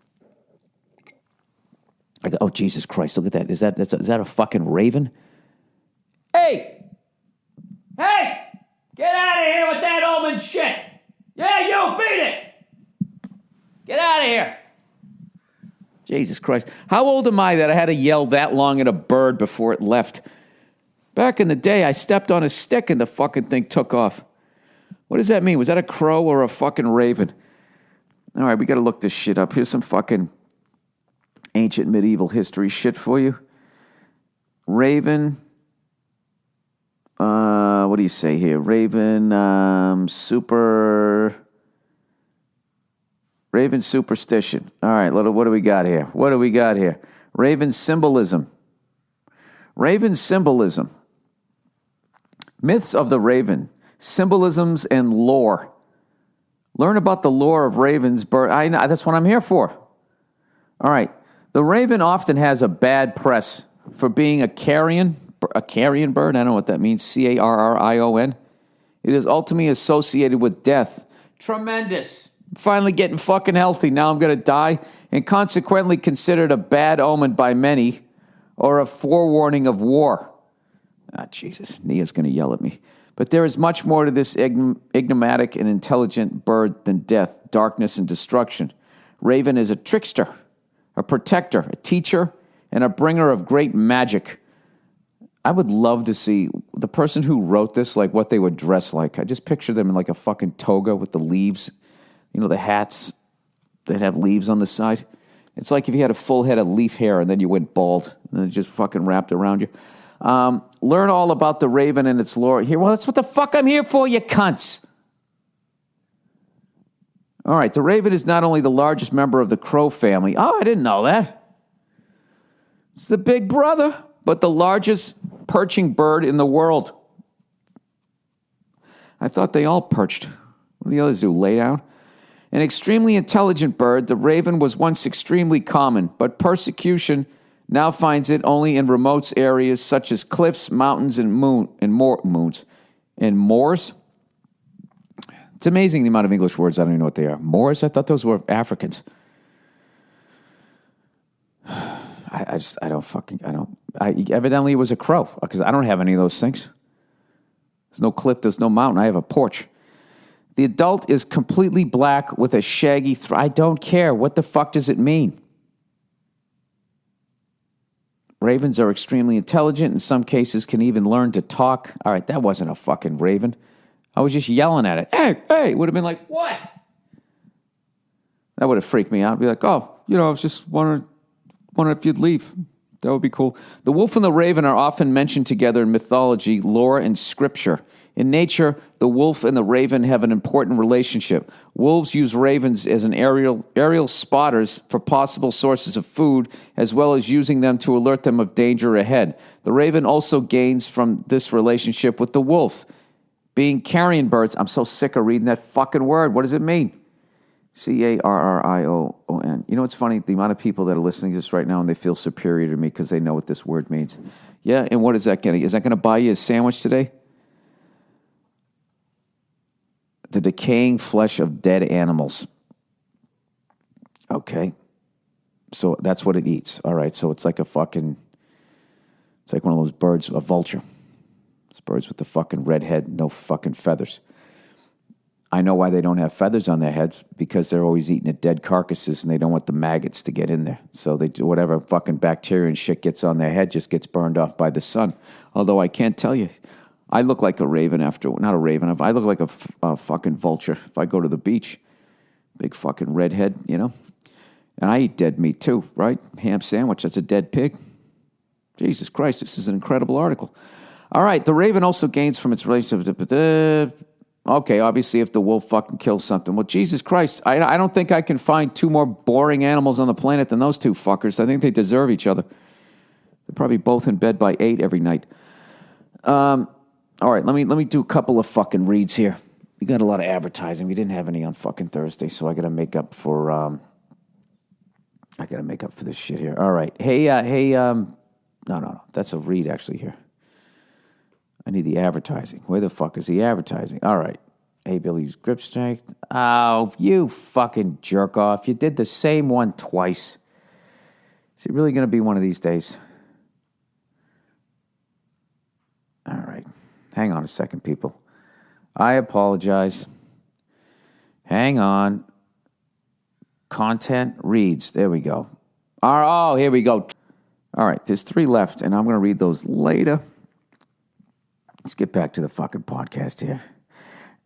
I go, oh, Jesus Christ, look at that. Is that a fucking raven? Hey! Hey! Get out of here with that omen shit! Yeah, you beat it! Get out of here! Jesus Christ. How old am I that I had to yell that long at a bird before it left? Back in the day, I stepped on a stick and the fucking thing took off. What does that mean? Was that a crow or a fucking raven? All right, we got to look this shit up. Here's some fucking ancient medieval history shit for you. Raven... what do you say here? Raven superstition. All right, what do we got here? Raven symbolism. Myths of the raven, symbolisms and lore. Learn about the lore of ravens. That's what I'm here for. All right. The raven often has a bad press for being a carrion bird. I don't know what that means. Carrion. It is ultimately associated with death. Tremendous. Finally getting fucking healthy. Now I'm going to die, and consequently considered a bad omen by many or a forewarning of war. Ah, Jesus. Nia's going to yell at me. But there is much more to this enigmatic and intelligent bird than death, darkness, and destruction. Raven is a trickster, a protector, a teacher, and a bringer of great magic. I would love to see the person who wrote this, like what they would dress like. I just picture them in like a fucking toga with the leaves, the hats that have leaves on the side. It's like if you had a full head of leaf hair and then you went bald and then it just fucking wrapped around you. Learn all about the raven and its lore. Here, well, that's what the fuck I'm here for, you cunts. All right, the raven is not only the largest member of the crow family. Oh, I didn't know that. It's the big brother, but the largest perching bird in the world. I thought they all perched. What do the others do, lay down? An extremely intelligent bird, the raven was once extremely common, but persecution now finds it only in remote areas such as cliffs, mountains, and moors. It's amazing the amount of English words I don't even know what they are. Moors? I thought those were Africans. Evidently it was a crow because I don't have any of those things. There's no cliff, there's no mountain. I have a porch. The adult is completely black with a shaggy I don't care. What the fuck does it mean? Ravens are extremely intelligent. In some cases, can even learn to talk. All right, that wasn't a fucking raven. I was just yelling at it. Hey, hey! Would have been like, what? That would have freaked me out. I'd be like, oh, I was just wondering if you'd leave. That would be cool. The wolf and the raven are often mentioned together in mythology, lore, and scripture. In nature, the wolf and the raven have an important relationship. Wolves use ravens as an aerial spotters for possible sources of food, as well as using them to alert them of danger ahead. The raven also gains from this relationship with the wolf. Being carrion birds, I'm so sick of reading that fucking word. What does it mean? Carrion. You know what's funny? The amount of people that are listening to this right now and they feel superior to me because they know what this word means. Yeah, and what is that going to? Is that going to buy you a sandwich today? The decaying flesh of dead animals. Okay. So that's what it eats. All right. So it's like it's like one of those birds, a vulture. It's birds with the fucking red head, no fucking feathers. I know why they don't have feathers on their heads, because they're always eating at dead carcasses and they don't want the maggots to get in there. So they do whatever fucking bacteria and shit gets on their head just gets burned off by the sun. Although I can't tell you, I look like a raven not a raven, I look like a fucking vulture if I go to the beach. Big fucking redhead, And I eat dead meat too, right? Ham sandwich, that's a dead pig. Jesus Christ, this is an incredible article. All right, the raven also gains from its relationship. Okay, obviously if the wolf fucking kills something. Well, Jesus Christ, I don't think I can find two more boring animals on the planet than those two fuckers. I think they deserve each other. They're probably both in bed by 8 every night. All right, let me do a couple of fucking reads here. We got a lot of advertising. We didn't have any on fucking Thursday, so I got to make up for this shit here. All right, no, that's a read actually here. I need the advertising. Where the fuck is the advertising? All right. Hey, Billy's grip strength. Oh, you fucking jerk off. You did the same one twice. Is it really going to be one of these days? All right. Hang on a second, people. I apologize. Hang on. Content reads. There we go. Oh, here we go. All right. There's 3 left, and I'm going to read those later. Let's get back to the fucking podcast here.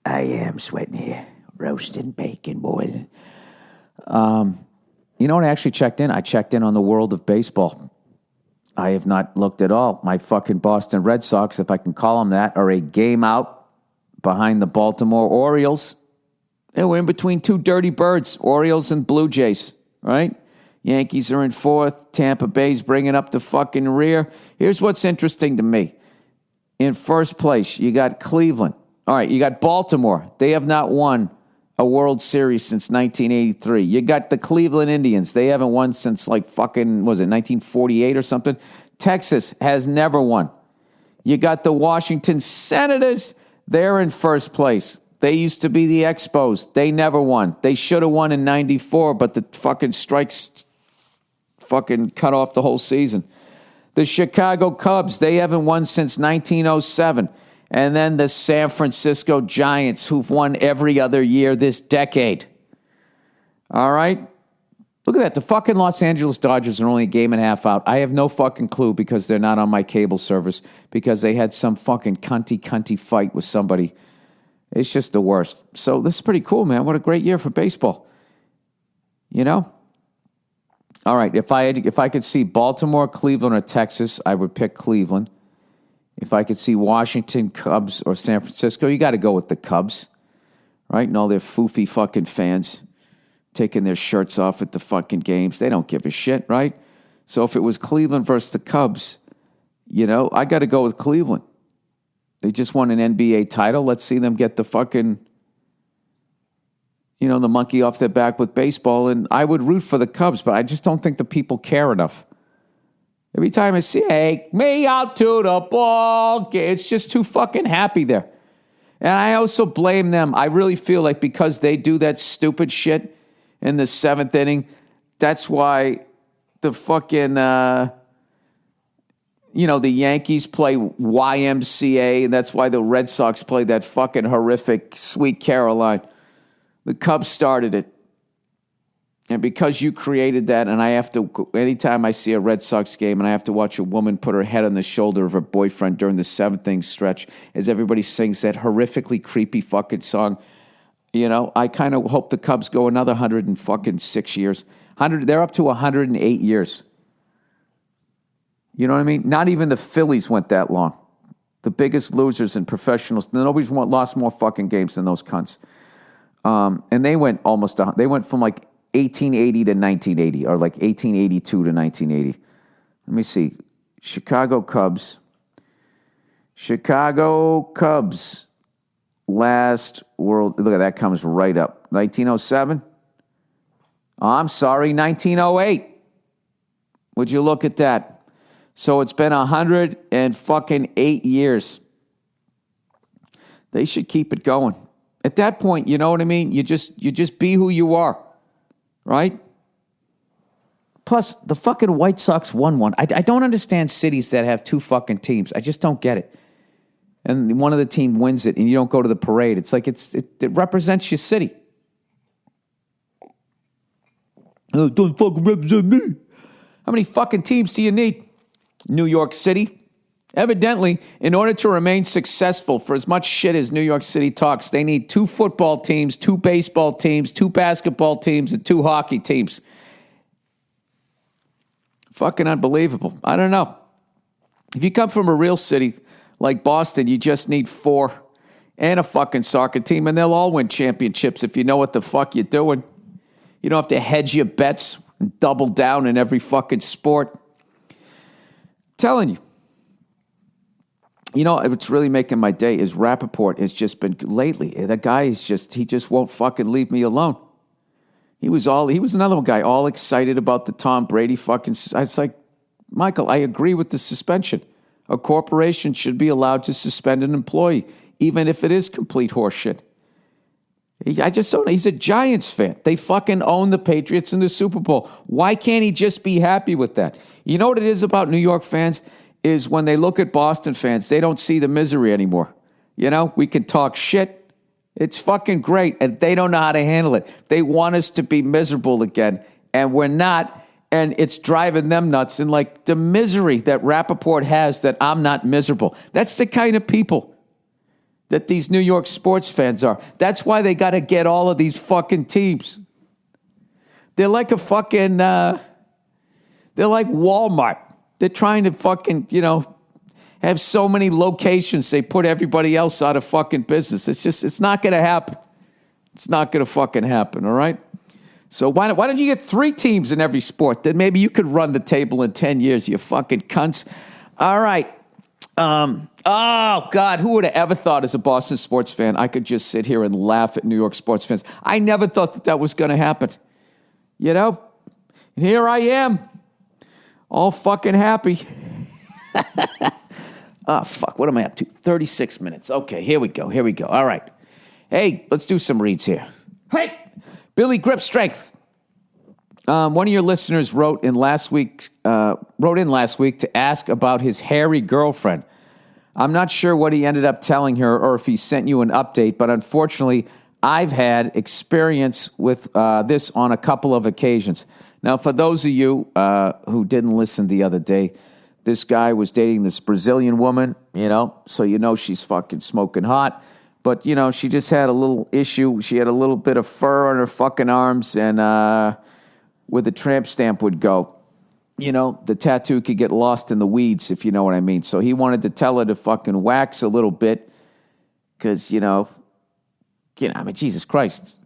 I am sweating here. Roasting, bacon, boiling. You know what I actually checked in? I checked in on the world of baseball. I have not looked at all. My fucking Boston Red Sox, if I can call them that, are a game out behind the Baltimore Orioles. And we're in between 2 dirty birds, Orioles and Blue Jays, right? Yankees are in 4th. Tampa Bay's bringing up the fucking rear. Here's what's interesting to me. In first place, you got Cleveland. All right, you got Baltimore. They have not won a World Series since 1983. You got the Cleveland Indians. They haven't won since 1948 or something. Texas has never won. You got the Washington Senators. They're in first place. They used to be the Expos. They never won. They should have won in 94, but the fucking strikes fucking cut off the whole season. The Chicago Cubs, they haven't won since 1907. And then the San Francisco Giants, who've won every other year this decade. All right? Look at that. The fucking Los Angeles Dodgers are only a game and a half out. I have no fucking clue because they're not on my cable service because they had some fucking cunty fight with somebody. It's just the worst. So this is pretty cool, man. What a great year for baseball. All right, if I could see Baltimore, Cleveland, or Texas, I would pick Cleveland. If I could see Washington, Cubs, or San Francisco, you got to go with the Cubs, right? And all their foofy fucking fans taking their shirts off at the fucking games. They don't give a shit, right? So if it was Cleveland versus the Cubs, I got to go with Cleveland. They just won an NBA title. Let's see them get the fucking... the monkey off their back with baseball, and I would root for the Cubs, but I just don't think the people care enough. Every time I see, hey, me out to the ball game, it's just too fucking happy there. And I also blame them. I really feel like because they do that stupid shit in the 7th inning, that's why the fucking, the Yankees play YMCA, and that's why the Red Sox play that fucking horrific Sweet Caroline. The Cubs started it. And because you created that, and I have to, anytime I see a Red Sox game and I have to watch a woman put her head on the shoulder of her boyfriend during the seventh inning stretch as everybody sings that horrifically creepy fucking song, I kind of hope the Cubs go another 106 years. They're up to 108 years. You know what I mean? Not even the Phillies went that long. The biggest losers in professionals. Nobody's lost more fucking games than those cunts. And they went they went from like 1880 to 1980, or like 1882 to 1980. Let me see. Chicago Cubs. Last world. Look at that, comes right up. 1907? Oh, I'm sorry, 1908. Would you look at that? So it's been 108 years. They should keep it going. At that point, you know what I mean? You just be who you are. Right? Plus, the fucking White Sox won one. I don't understand cities that have two fucking teams. I just don't get it. And one of the team wins it, and you don't go to the parade. It's like it represents your city. Oh, don't fucking represent me. How many fucking teams do you need? New York City. Evidently, in order to remain successful, for as much shit as New York City talks, they need 2 football teams, 2 baseball teams, 2 basketball teams, and 2 hockey teams. Fucking unbelievable. I don't know. If you come from a real city like Boston, you just need 4 and a fucking soccer team, and they'll all win championships if you know what the fuck you're doing. You don't have to hedge your bets and double down in every fucking sport. I'm telling you. What's really making my day is Rappaport has just been, lately, that guy he just won't fucking leave me alone. He was another guy all excited about the Tom Brady fucking, it's like, Michael, I agree with the suspension. A corporation should be allowed to suspend an employee, even if it is complete horseshit. I just don't know. He's a Giants fan. They fucking own the Patriots in the Super Bowl. Why can't he just be happy with that? You know what it is about New York fans? Is when they look at Boston fans, they don't see the misery anymore. We can talk shit. It's fucking great, and they don't know how to handle it. They want us to be miserable again, and we're not, and it's driving them nuts. And like the misery that Rappaport has that I'm not miserable. That's the kind of people that these New York sports fans are. That's why they got to get all of these fucking teams. They're like a fucking, they're like Walmart. They're trying to fucking, have so many locations. They put everybody else out of fucking business. It's not going to happen. It's not going to fucking happen, all right? So why don't you get 3 teams in every sport? Then maybe you could run the table in 10 years, you fucking cunts. All right. Oh, God, who would have ever thought as a Boston sports fan I could just sit here and laugh at New York sports fans? I never thought that was going to happen. And here I am. All fucking happy. Oh, fuck. What am I up to? 36 minutes. Okay, here we go. All right. Hey, let's do some reads here. Hey, Billy Grip Strength. One of your listeners wrote in last week to ask about his hairy girlfriend. I'm not sure what he ended up telling her or if he sent you an update, but unfortunately, I've had experience with this on a couple of occasions. Now, for those of you who didn't listen the other day, this guy was dating this Brazilian woman, so she's fucking smoking hot. But, she just had a little issue. She had a little bit of fur on her fucking arms, and where the tramp stamp would go, the tattoo could get lost in the weeds, if you know what I mean. So he wanted to tell her to fucking wax a little bit because, Jesus Christ.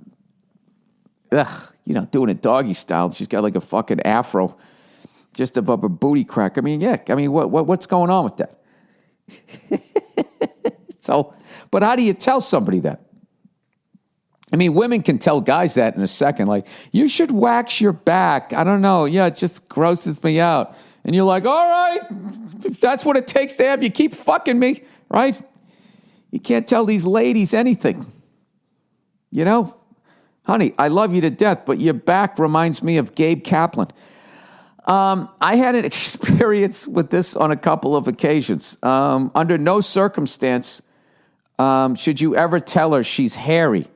Ugh. Doing it doggy style. She's got like a fucking afro just above her booty crack. What's going on with that? But how do you tell somebody that? Women can tell guys that in a second. Like, you should wax your back. I don't know. Yeah, it just grosses me out. And you're like, all right, if that's what it takes to have you keep fucking me, right? You can't tell these ladies anything. Honey, I love you to death, but your back reminds me of Gabe Kaplan. I had an experience with this on a couple of occasions. Under no circumstance should you ever tell her she's hairy.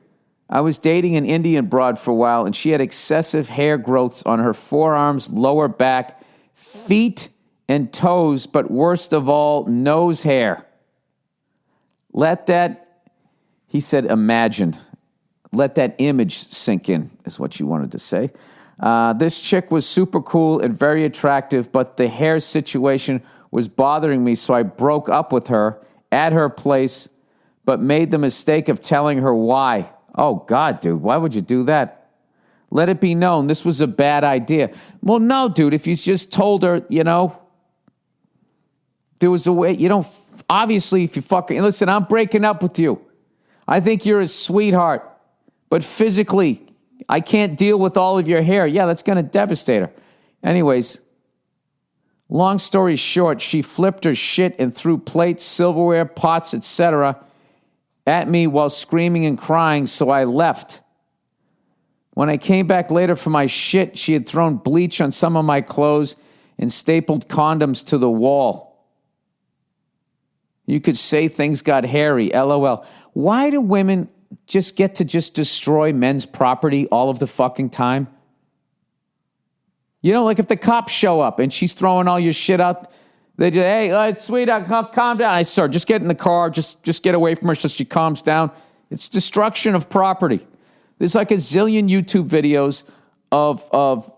I was dating an Indian broad for a while, and she had excessive hair growths on her forearms, lower back, feet, and toes, but worst of all, nose hair. He said, imagine. Let that image sink in, is what you wanted to say. This chick was super cool and very attractive, but the hair situation was bothering me, so I broke up with her at her place, but made the mistake of telling her why. Oh, God, dude, why would you do that? Let it be known this was a bad idea. Well, no, dude, if you just told her, there was a way, obviously, if you listen, I'm breaking up with you. I think you're a sweetheart, but physically, I can't deal with all of your hair. Yeah, that's going to devastate her. Anyways, long story short, she flipped her shit and threw plates, silverware, pots, etc. at me while screaming and crying, so I left. When I came back later for my shit, she had thrown bleach on some of my clothes and stapled condoms to the wall. You could say things got hairy, LOL. Why do women just get to destroy men's property all of the fucking time? Like if the cops show up and she's throwing all your shit out, they just, hey, sweetheart, calm down. Sir, just get in the car. Just get away from her so she calms down. It's destruction of property. There's like a zillion YouTube videos of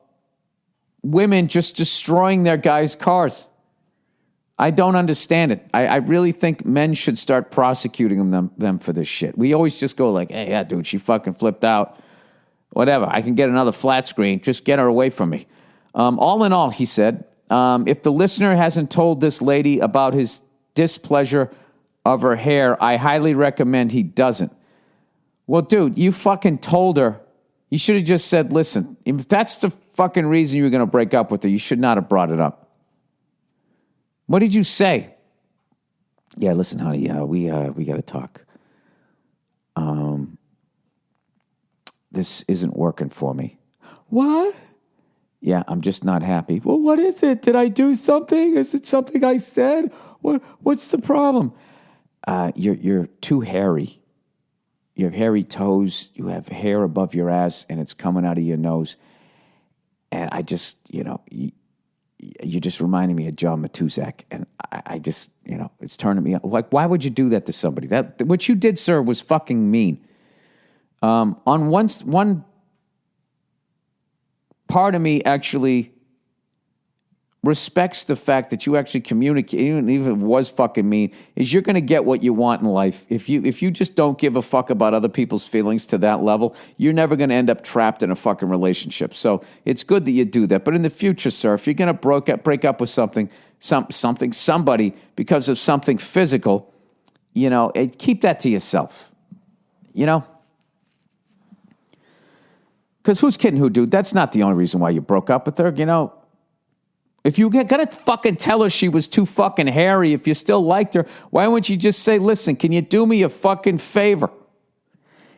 women just destroying their guys' cars. I don't understand it. I really think men should start prosecuting them for this shit. We always just go like, hey, yeah, dude, she fucking flipped out. Whatever, I can get another flat screen. Just get her away from me. All in all, he said, if the listener hasn't told this lady about his displeasure of her hair, I highly recommend he doesn't. Well, dude, you fucking told her. You should have just said, listen, if that's the fucking reason you were going to break up with her, you should not have brought it up. What did you say? Yeah, listen, honey, we got to talk. This isn't working for me. What? Yeah, I'm just not happy. Well, what is it? Did I do something? Is it something I said? What's the problem? You're too hairy. You have hairy toes. You have hair above your ass, and it's coming out of your nose. And I just, you're just reminding me of John Matuszak, and I just, it's turning me on. Like, why would you do that to somebody? What you did, sir, was fucking mean. On one part of me actually respects the fact that you actually communicate, even if it was fucking mean, is you're going to get what you want in life. If you just don't give a fuck about other people's feelings to that level, you're never going to end up trapped in a fucking relationship. So it's good that you do that. But in the future, sir, if you're going to break up with somebody because of something physical, keep that to yourself. Because who's kidding who, dude? That's not the only reason why you broke up with her, If you gonna fucking tell her she was too fucking hairy, if you still liked her, why wouldn't you just say, listen, can you do me a fucking favor?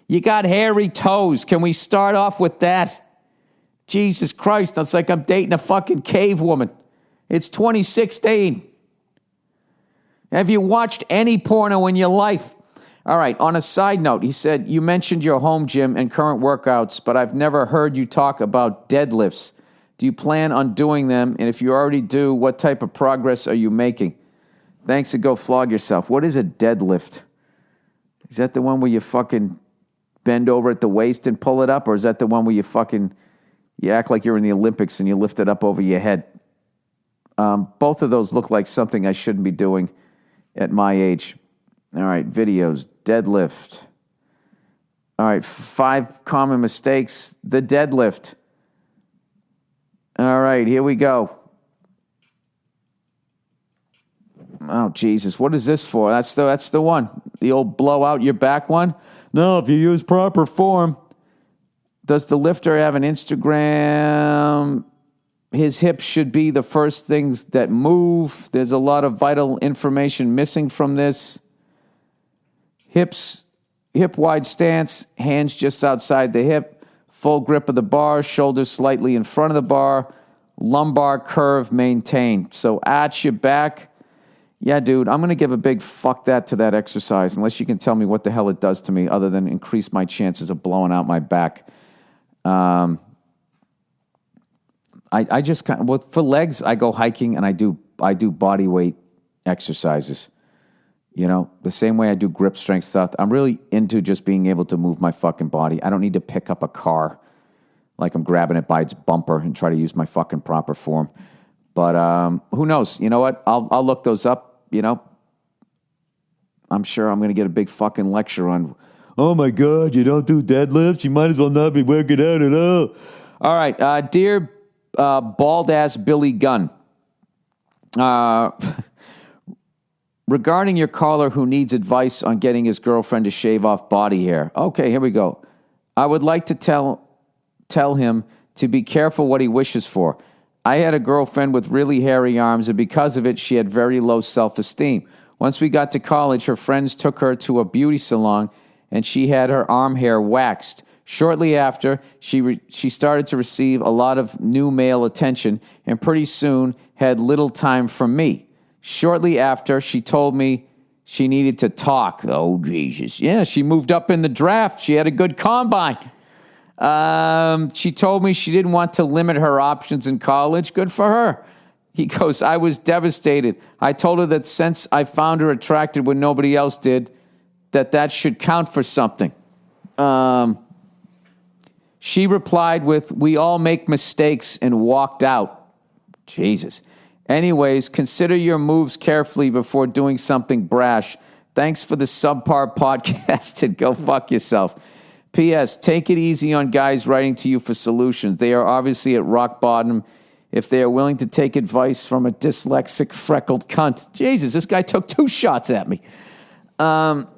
You got hairy toes. Can we start off with that? Jesus Christ, it's like I'm dating a fucking cave woman. It's 2016. Have you watched any porno in your life? All right, on a side note, he said, you mentioned your home gym and current workouts, but I've never heard you talk about deadlifts. Do you plan on doing them? And if you already do, what type of progress are you making? Thanks, and go flog yourself. What is a deadlift? Is that the one where you fucking bend over at the waist and pull it up? Or is that the one where you act like you're in the Olympics and you lift it up over your head? Both of those look like something I shouldn't be doing at my age. All right, videos, deadlift. All right, 5 common mistakes. The deadlift. All right, here we go. Oh, Jesus, what is this for? That's the one. The old blow out your back one? No, if you use proper form. Does the lifter have an Instagram? His hips should be the first things that move. There's a lot of vital information missing from this. Hip wide stance, hands just outside the hip, full grip of the bar, shoulders slightly in front of the bar, lumbar curve maintained. So at your back, yeah, dude, I'm going to give a big fuck that to that exercise, unless you can tell me what the hell it does to me other than increase my chances of blowing out my back. I just kind of, well, for legs, I go hiking and I do body weight exercises. You know, the same way I do grip strength stuff. I'm really into just being able to move my fucking body. I don't need to pick up a car like I'm grabbing it by its bumper and try to use my fucking proper form. But who knows? You know what? I'll look those up, you know. I'm sure I'm going to get a big fucking lecture on, oh my God, you don't do deadlifts? You might as well not be working out at all. All right, dear bald-ass Billy Gunn. Regarding your caller who needs advice on getting his girlfriend to shave off body hair. Okay, here we go. I would like to tell him to be careful what he wishes for. I had a girlfriend with really hairy arms, and because of it, she had very low self-esteem. Once we got to college, her friends took her to a beauty salon, and she had her arm hair waxed. Shortly after, she started to receive a lot of new male attention, and pretty soon had little time for me. Shortly after, she told me she needed to talk. Oh, Jesus. Yeah, she moved up in the draft. She had a good combine. She told me she didn't want to limit her options in college. Good for her. He goes, I was devastated. I told her that since I found her attractive when nobody else did, that should count for something. She replied with, we all make mistakes, and walked out. Jesus. Anyways, consider your moves carefully before doing something brash. Thanks for the subpar podcast, and go fuck yourself. P.S. Take it easy on guys writing to you for solutions. They are obviously at rock bottom if they are willing to take advice from a dyslexic, freckled cunt. Jesus, this guy took 2 shots at me. Wow,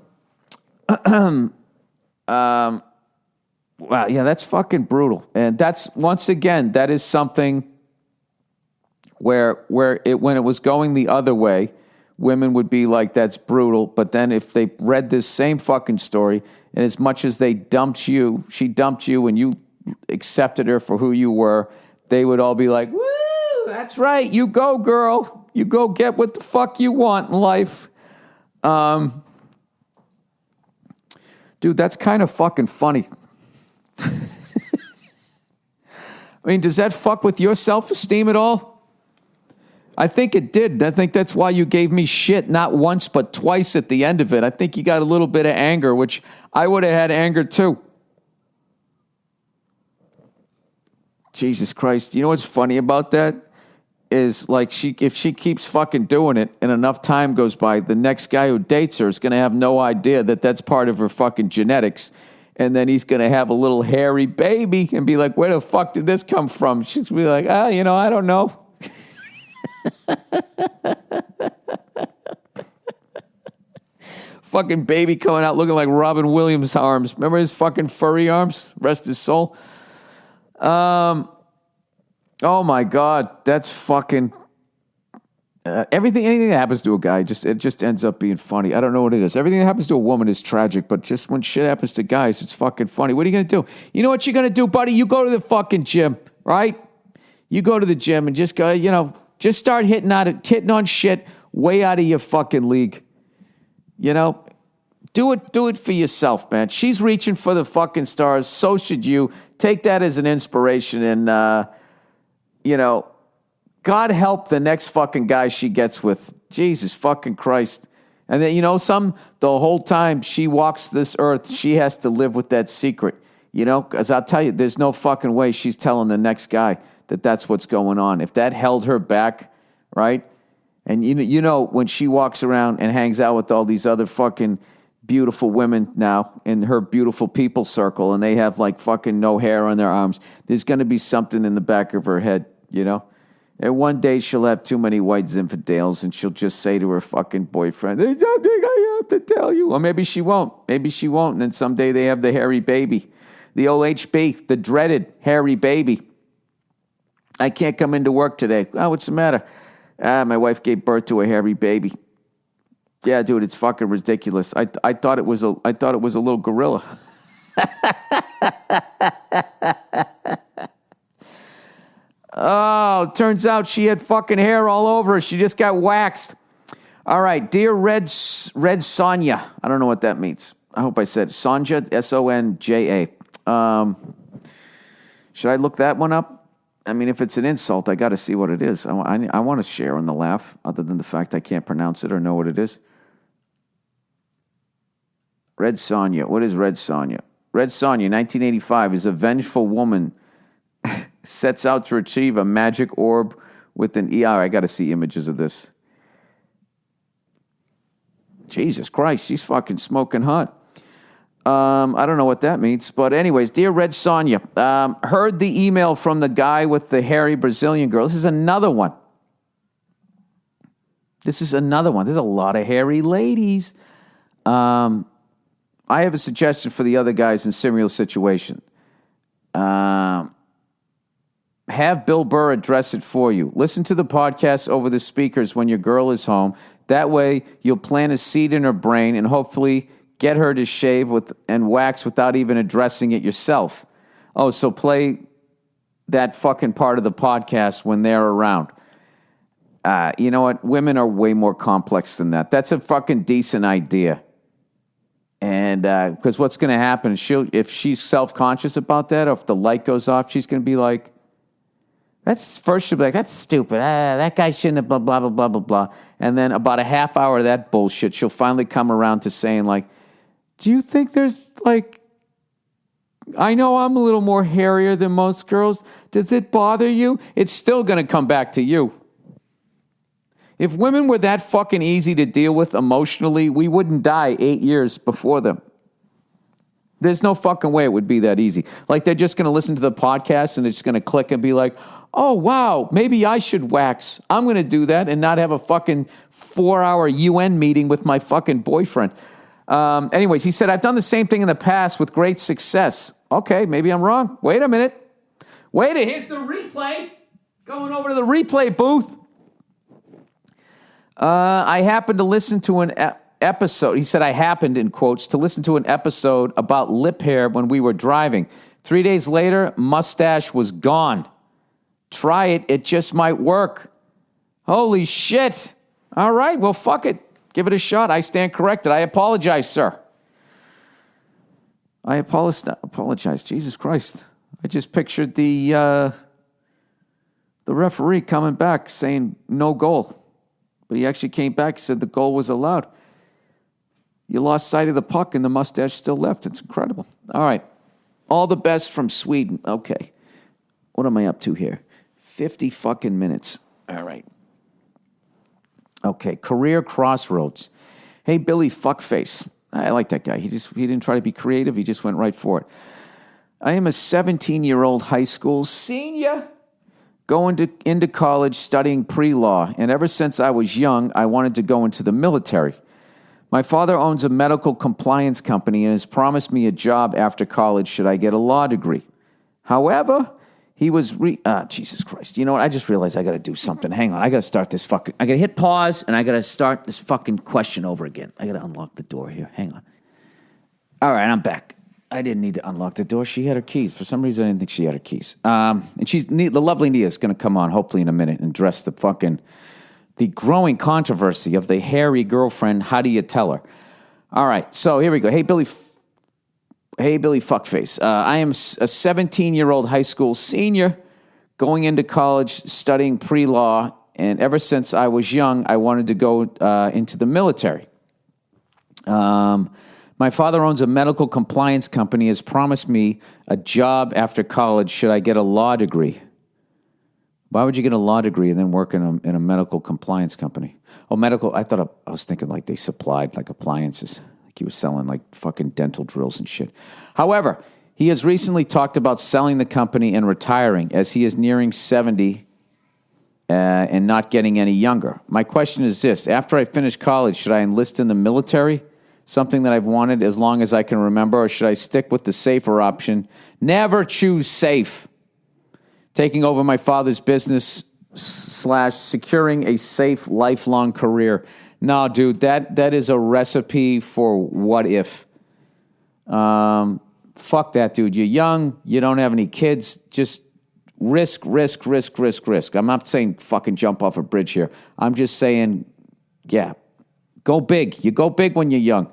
yeah, that's fucking brutal. And that's, once again, that is something where when it was going the other way, women would be like, that's brutal. But then if they read this same fucking story, and as much as she dumped you and you accepted her for who you were, they would all be like, woo, that's right, you go, girl. You go get what the fuck you want in life. Dude, that's kind of fucking funny. I mean, does that fuck with your self-esteem at all? I think it did. I think that's why you gave me shit not once but twice at the end of it. I think you got a little bit of anger, which I would have had anger too. Jesus Christ. You know what's funny about that? Is like if she keeps fucking doing it and enough time goes by, the next guy who dates her is going to have no idea that that's part of her fucking genetics. And then he's going to have a little hairy baby and be like, where the fuck did this come from? She's going to be like, I don't know. Fucking baby coming out looking like Robin Williams' arms. Remember his fucking furry arms? Rest his soul. Oh my God, that's fucking anything that happens to a guy it just ends up being funny. I don't know what it is. Everything that happens to a woman is tragic, but just when shit happens to guys, it's fucking funny. What are you gonna do? You know what you're gonna do, buddy? You go to the fucking gym, right? You go to the gym and just go, just start hitting on shit way out of your fucking league. Do it for yourself, man. She's reaching for the fucking stars. So should you. Take that as an inspiration, and God help the next fucking guy she gets with. Jesus fucking Christ. And then, the whole time she walks this earth, she has to live with that secret. Because I'll tell you, there's no fucking way she's telling the next guy that that's what's going on. If that held her back, right? And when she walks around and hangs out with all these other fucking beautiful women now in her beautiful people circle, and they have like fucking no hair on their arms, there's going to be something in the back of her head, And one day she'll have too many white Zinfandels, and she'll just say to her fucking boyfriend, there's something I have to tell you. Or maybe she won't. And then someday they have the hairy baby. The old HB, the dreaded hairy baby. I can't come into work today. Oh, what's the matter? My wife gave birth to a hairy baby. Yeah, dude, it's fucking ridiculous. I thought it was a little gorilla. Oh, turns out she had fucking hair all over her. She just got waxed. All right, dear Red Sonja. I don't know what that means. I hope I said Sonja, Sonja. Should I look that one up? I mean, if it's an insult, I got to see what it is. I want to share in the laugh, other than the fact I can't pronounce it or know what it is. Red Sonja. What is Red Sonja? Red Sonja, 1985, is a vengeful woman sets out to retrieve a magic orb with an ER. I got to see images of this. Jesus Christ, she's fucking smoking hot. I don't know what that means. But anyways, dear Red Sonja, heard the email from the guy with the hairy Brazilian girl. This is another one. There's a lot of hairy ladies. I have a suggestion for the other guys in similar situation. Have Bill Burr address it for you. Listen to the podcast over the speakers when your girl is home. That way, you'll plant a seed in her brain and hopefully get her to shave and wax without even addressing it yourself. Oh, so play that fucking part of the podcast when they're around. You know what? Women are way more complex than that. That's a fucking decent idea. And because what's going to happen, if she's self-conscious about that, or if the light goes off, she's going to be like, she'll be like, that's stupid. That guy shouldn't have blah, blah, blah, blah, blah, blah. And then about a half hour of that bullshit, she'll finally come around to saying, like, do you think there's, like, I know I'm a little more hairier than most girls. Does it bother you? It's still going to come back to you. If women were that fucking easy to deal with emotionally, we wouldn't die 8 years before them. There's no fucking way it would be that easy. Like, they're just going to listen to the podcast and they're just going to click and be like, oh, wow, maybe I should wax. I'm going to do that and not have a fucking 4-hour UN meeting with my fucking boyfriend. Anyways, he said, I've done the same thing in the past with great success. Okay, maybe I'm wrong. Wait a minute. Here's the replay. Going over to the replay booth. I happened to listen to an episode. He said, I happened, in quotes, to listen to an episode about lip hair when we were driving. 3 days later, mustache was gone. Try it. It just might work. Holy shit. All right. Well, fuck it. Give it a shot. I stand corrected. I apologize, sir. I apologize. Jesus Christ. I just pictured the referee coming back saying no goal. But he actually came back and said the goal was allowed. You lost sight of the puck and the mustache still left. It's incredible. All right. All the best from Sweden. Okay. What am I up to here? 50 fucking minutes. All right. Okay. Career crossroads. Hey, Billy Fuckface. I like that guy. He didn't try to be creative. He just went right for it. I am a 17-year-old high school senior going into college studying pre-law, and ever since I was young, I wanted to go into the military. My father owns a medical compliance company and has promised me a job after college should I get a law degree. However, he was Jesus Christ. You know what? I just realized I got to do something. Hang on. I got to start this fucking... I got to hit pause, and I got to start this fucking question over again. I got to unlock the door here. Hang on. All right, I'm back. I didn't need to unlock the door. She had her keys. For some reason, I didn't think she had her keys. And the lovely Nia is going to come on, hopefully in a minute, and address the growing controversy of the hairy girlfriend. How do you tell her? All right, so here we go. Hey, Billy Fuckface. I am a 17-year-old high school senior going into college studying pre-law, and ever since I was young, I wanted to go into the military. My father owns a medical compliance company, has promised me a job after college should I get a law degree. Why would you get a law degree and then work in a medical compliance company? Oh, medical, I was thinking like they supplied like appliances. Like he was selling like fucking dental drills and shit. However, he has recently talked about selling the company and retiring as he is nearing 70 and not getting any younger. My question is this. After I finish college, should I enlist in the military? Something that I've wanted as long as I can remember, or should I stick with the safer option? Never choose safe. Taking over my father's business / securing a safe lifelong career. No, dude, that is a recipe for what if. Fuck that, dude. You're young. You don't have any kids. Just risk. I'm not saying fucking jump off a bridge here. I'm just saying, yeah, go big. You go big when you're young.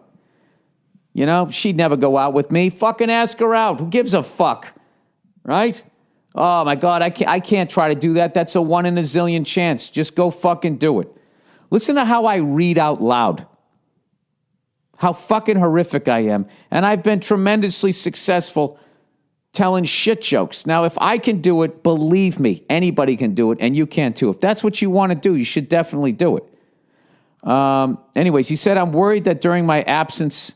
You know, she'd never go out with me. Fucking ask her out. Who gives a fuck? Right? Oh, my God, I can't try to do that. That's a 1 in a zillion chance. Just go fucking do it. Listen to how I read out loud. How fucking horrific I am. And I've been tremendously successful telling shit jokes. Now, if I can do it, believe me, anybody can do it, and you can too. If that's what you want to do, you should definitely do it. Anyways, he said, I'm worried that during my absence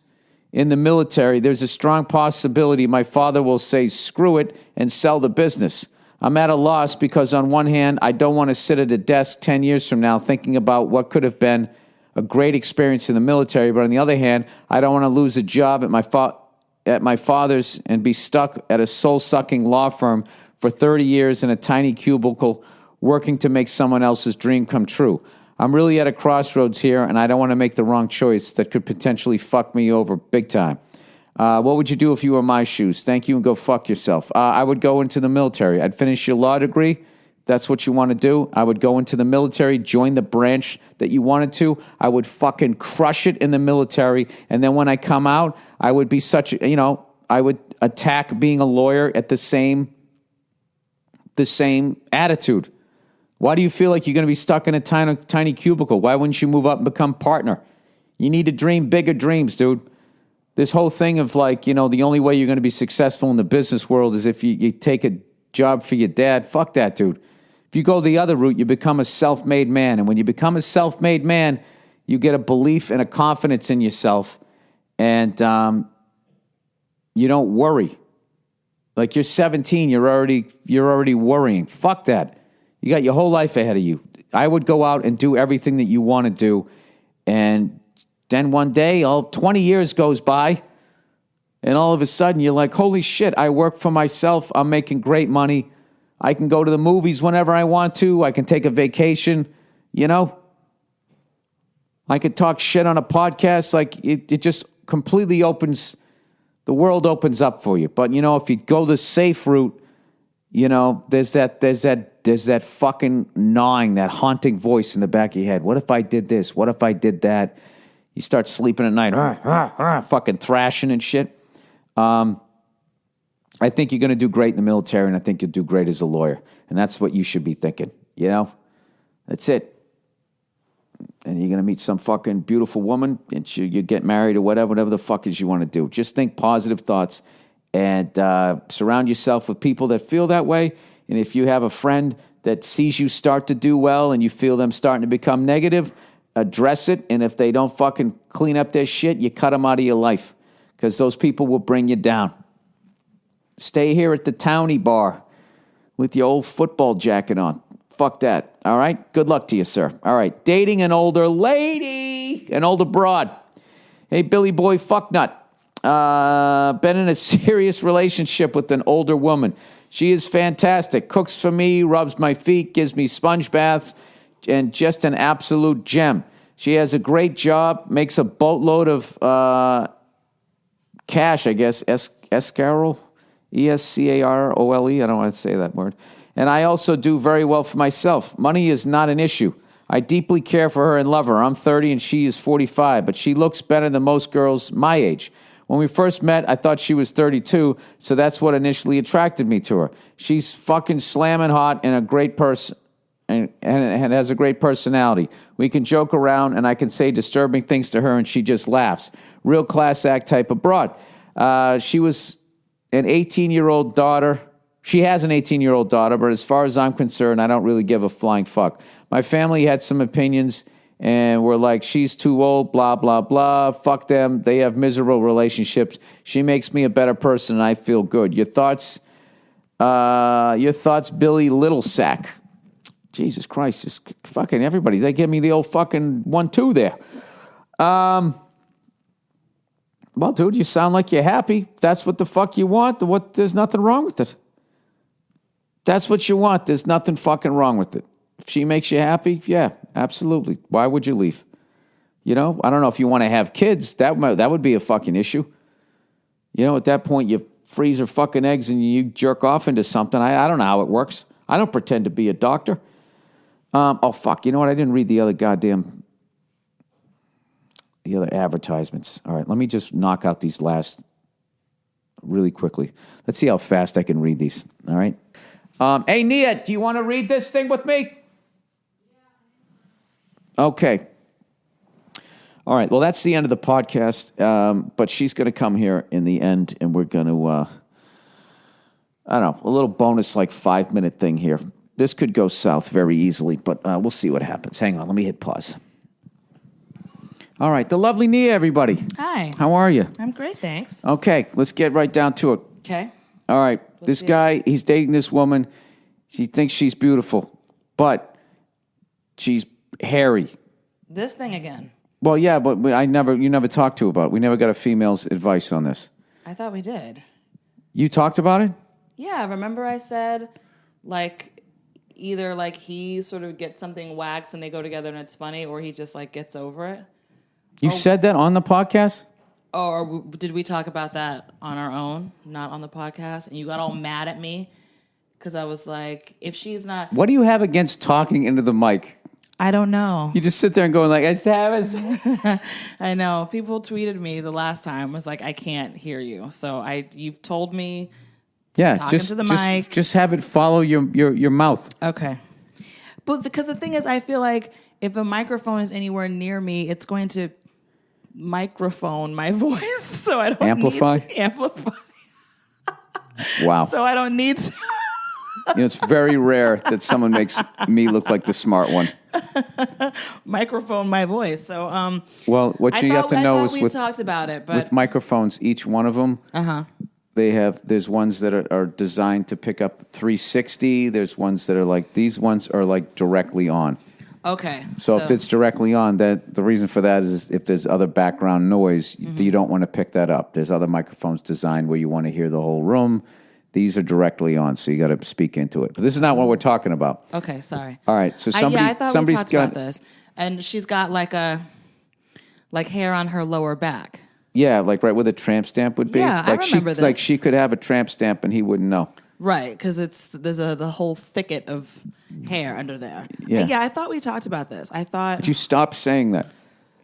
in the military, there's a strong possibility my father will say, screw it, and sell the business. I'm at a loss because on one hand, I don't want to sit at a desk 10 years from now thinking about what could have been a great experience in the military, but on the other hand, I don't want to lose a job at my father's and be stuck at a soul-sucking law firm for 30 years in a tiny cubicle working to make someone else's dream come true. I'm really at a crossroads here, and I don't want to make the wrong choice that could potentially fuck me over big time. What would you do if you were my shoes? Thank you and go fuck yourself. I would go into the military. I'd finish your law degree. If that's what you want to do. I would go into the military, join the branch that you wanted to. I would fucking crush it in the military. And then when I come out, I would be I would attack being a lawyer at the same attitude. Why do you feel like you're going to be stuck in a tiny cubicle? Why wouldn't you move up and become partner? You need to dream bigger dreams, dude. This whole thing of the only way you're going to be successful in the business world is if you take a job for your dad. Fuck that, dude. If you go the other route, you become a self-made man. And when you become a self-made man, you get a belief and a confidence in yourself. And you don't worry. Like you're 17, you're already worrying. Fuck that. You got your whole life ahead of you. I would go out and do everything that you want to do. And then one day, 20 years goes by, and all of a sudden you're like, holy shit, I work for myself. I'm making great money. I can go to the movies whenever I want to. I can take a vacation, I could talk shit on a podcast. Like it just completely the world opens up for you. But, if you go the safe route, there's that fucking gnawing, that haunting voice in the back of your head. What if I did this? What if I did that? You start sleeping at night, fucking thrashing and shit. I think you're going to do great in the military, and I think you'll do great as a lawyer. And that's what you should be thinking, That's it. And you're going to meet some fucking beautiful woman, and you get married or whatever the fuck is you want to do. Just think positive thoughts and surround yourself with people that feel that way. And if you have a friend that sees you start to do well and you feel them starting to become negative, address it. And if they don't fucking clean up their shit, you cut them out of your life because those people will bring you down. Stay here at the townie bar with your old football jacket on. Fuck that. All right? Good luck to you, sir. All right. Dating an older lady, an older broad. Hey, Billy Boy Fucknut. Been in a serious relationship with an older woman. She is fantastic. Cooks for me, rubs my feet, gives me sponge baths, and just an absolute gem. She has a great job, makes a boatload of cash, I guess. Escarole? Escarole. I don't want to say that word. And I also do very well for myself. Money is not an issue. I deeply care for her and love her. I'm 30 and she is 45, but she looks better than most girls my age. When we first met, I thought she was 32, so that's what initially attracted me to her. She's fucking slamming hot and a great person, and has a great personality. We can joke around, and I can say disturbing things to her, and she just laughs. Real class act type of broad. She was an 18-year-old daughter. She has an 18-year-old daughter, but as far as I'm concerned, I don't really give a flying fuck. My family had some opinions, and we're like, she's too old, blah, blah, blah. Fuck them. They have miserable relationships. She makes me a better person, and I feel good. Your thoughts, Billy Littlesack. Jesus Christ, just fucking everybody. They give me the old fucking 1-2 there. Well, dude, you sound like you're happy. That's what the fuck you want. There's nothing wrong with it. That's what you want. There's nothing fucking wrong with it. If she makes you happy, yeah, absolutely. Why would you leave? I don't know if you want to have kids. That would be a fucking issue. At that point, you freeze her fucking eggs and you jerk off into something. I don't know how it works. I don't pretend to be a doctor. Oh, fuck. You know what? I didn't read the other advertisements. All right, let me just knock out these last really quickly. Let's see how fast I can read these. All right. Hey, Nia, do you want to read this thing with me? Okay. All right. Well, that's the end of the podcast. But she's going to come here in the end, and we're going to, I don't know, a little bonus like 5-minute thing here. This could go south very easily, but we'll see what happens. Hang on. Let me hit pause. All right. The lovely Nia, everybody. Hi. How are you? I'm great, thanks. Okay. Let's get right down to it. Okay. All right. This guy, he's dating this woman. He thinks she's beautiful, but she's hairy. This thing again. Well, yeah, but you never talked to about it. We never got a female's advice on this. I thought we did. You talked about it? Yeah, remember I said, like, either, like, he sort of gets something waxed and they go together and it's funny, or he just, like, gets over it? You said that on the podcast? Or did we talk about that on our own, not on the podcast? And you got all mad at me because I was like, if she's not... What do you have against talking into the mic? I don't know. You just sit there and go like, it's Travis. I know. People tweeted me the last time, was like, I can't hear you. So you've told me talk into the mic. Just have it follow your mouth. Okay. But because the thing is, I feel like if a microphone is anywhere near me, it's going to microphone my voice. So I don't amplify? need to amplify. Wow. So I don't need to. It's very rare that someone makes me look like the smart one. Microphone my voice. So well, what you have to know is we talked about it, but with microphones, each one of them, there's ones that are designed to pick up 360. There's ones that are like, these ones are like directly on. Okay. So if it's directly on, that the reason for that is if there's other background noise, you don't want to pick that up. There's other microphones designed where you want to hear the whole room. These are directly on, so you got to speak into it. But this is not what we're talking about. Okay, sorry. All right, so I thought we talked about this, and she's got like hair on her lower back. Yeah, like right where the tramp stamp would be. Yeah, like I remember this. Like she could have a tramp stamp and he wouldn't know. Right, because there's the whole thicket of hair under there. Yeah. Yeah, I thought we talked about this. But you stop saying that.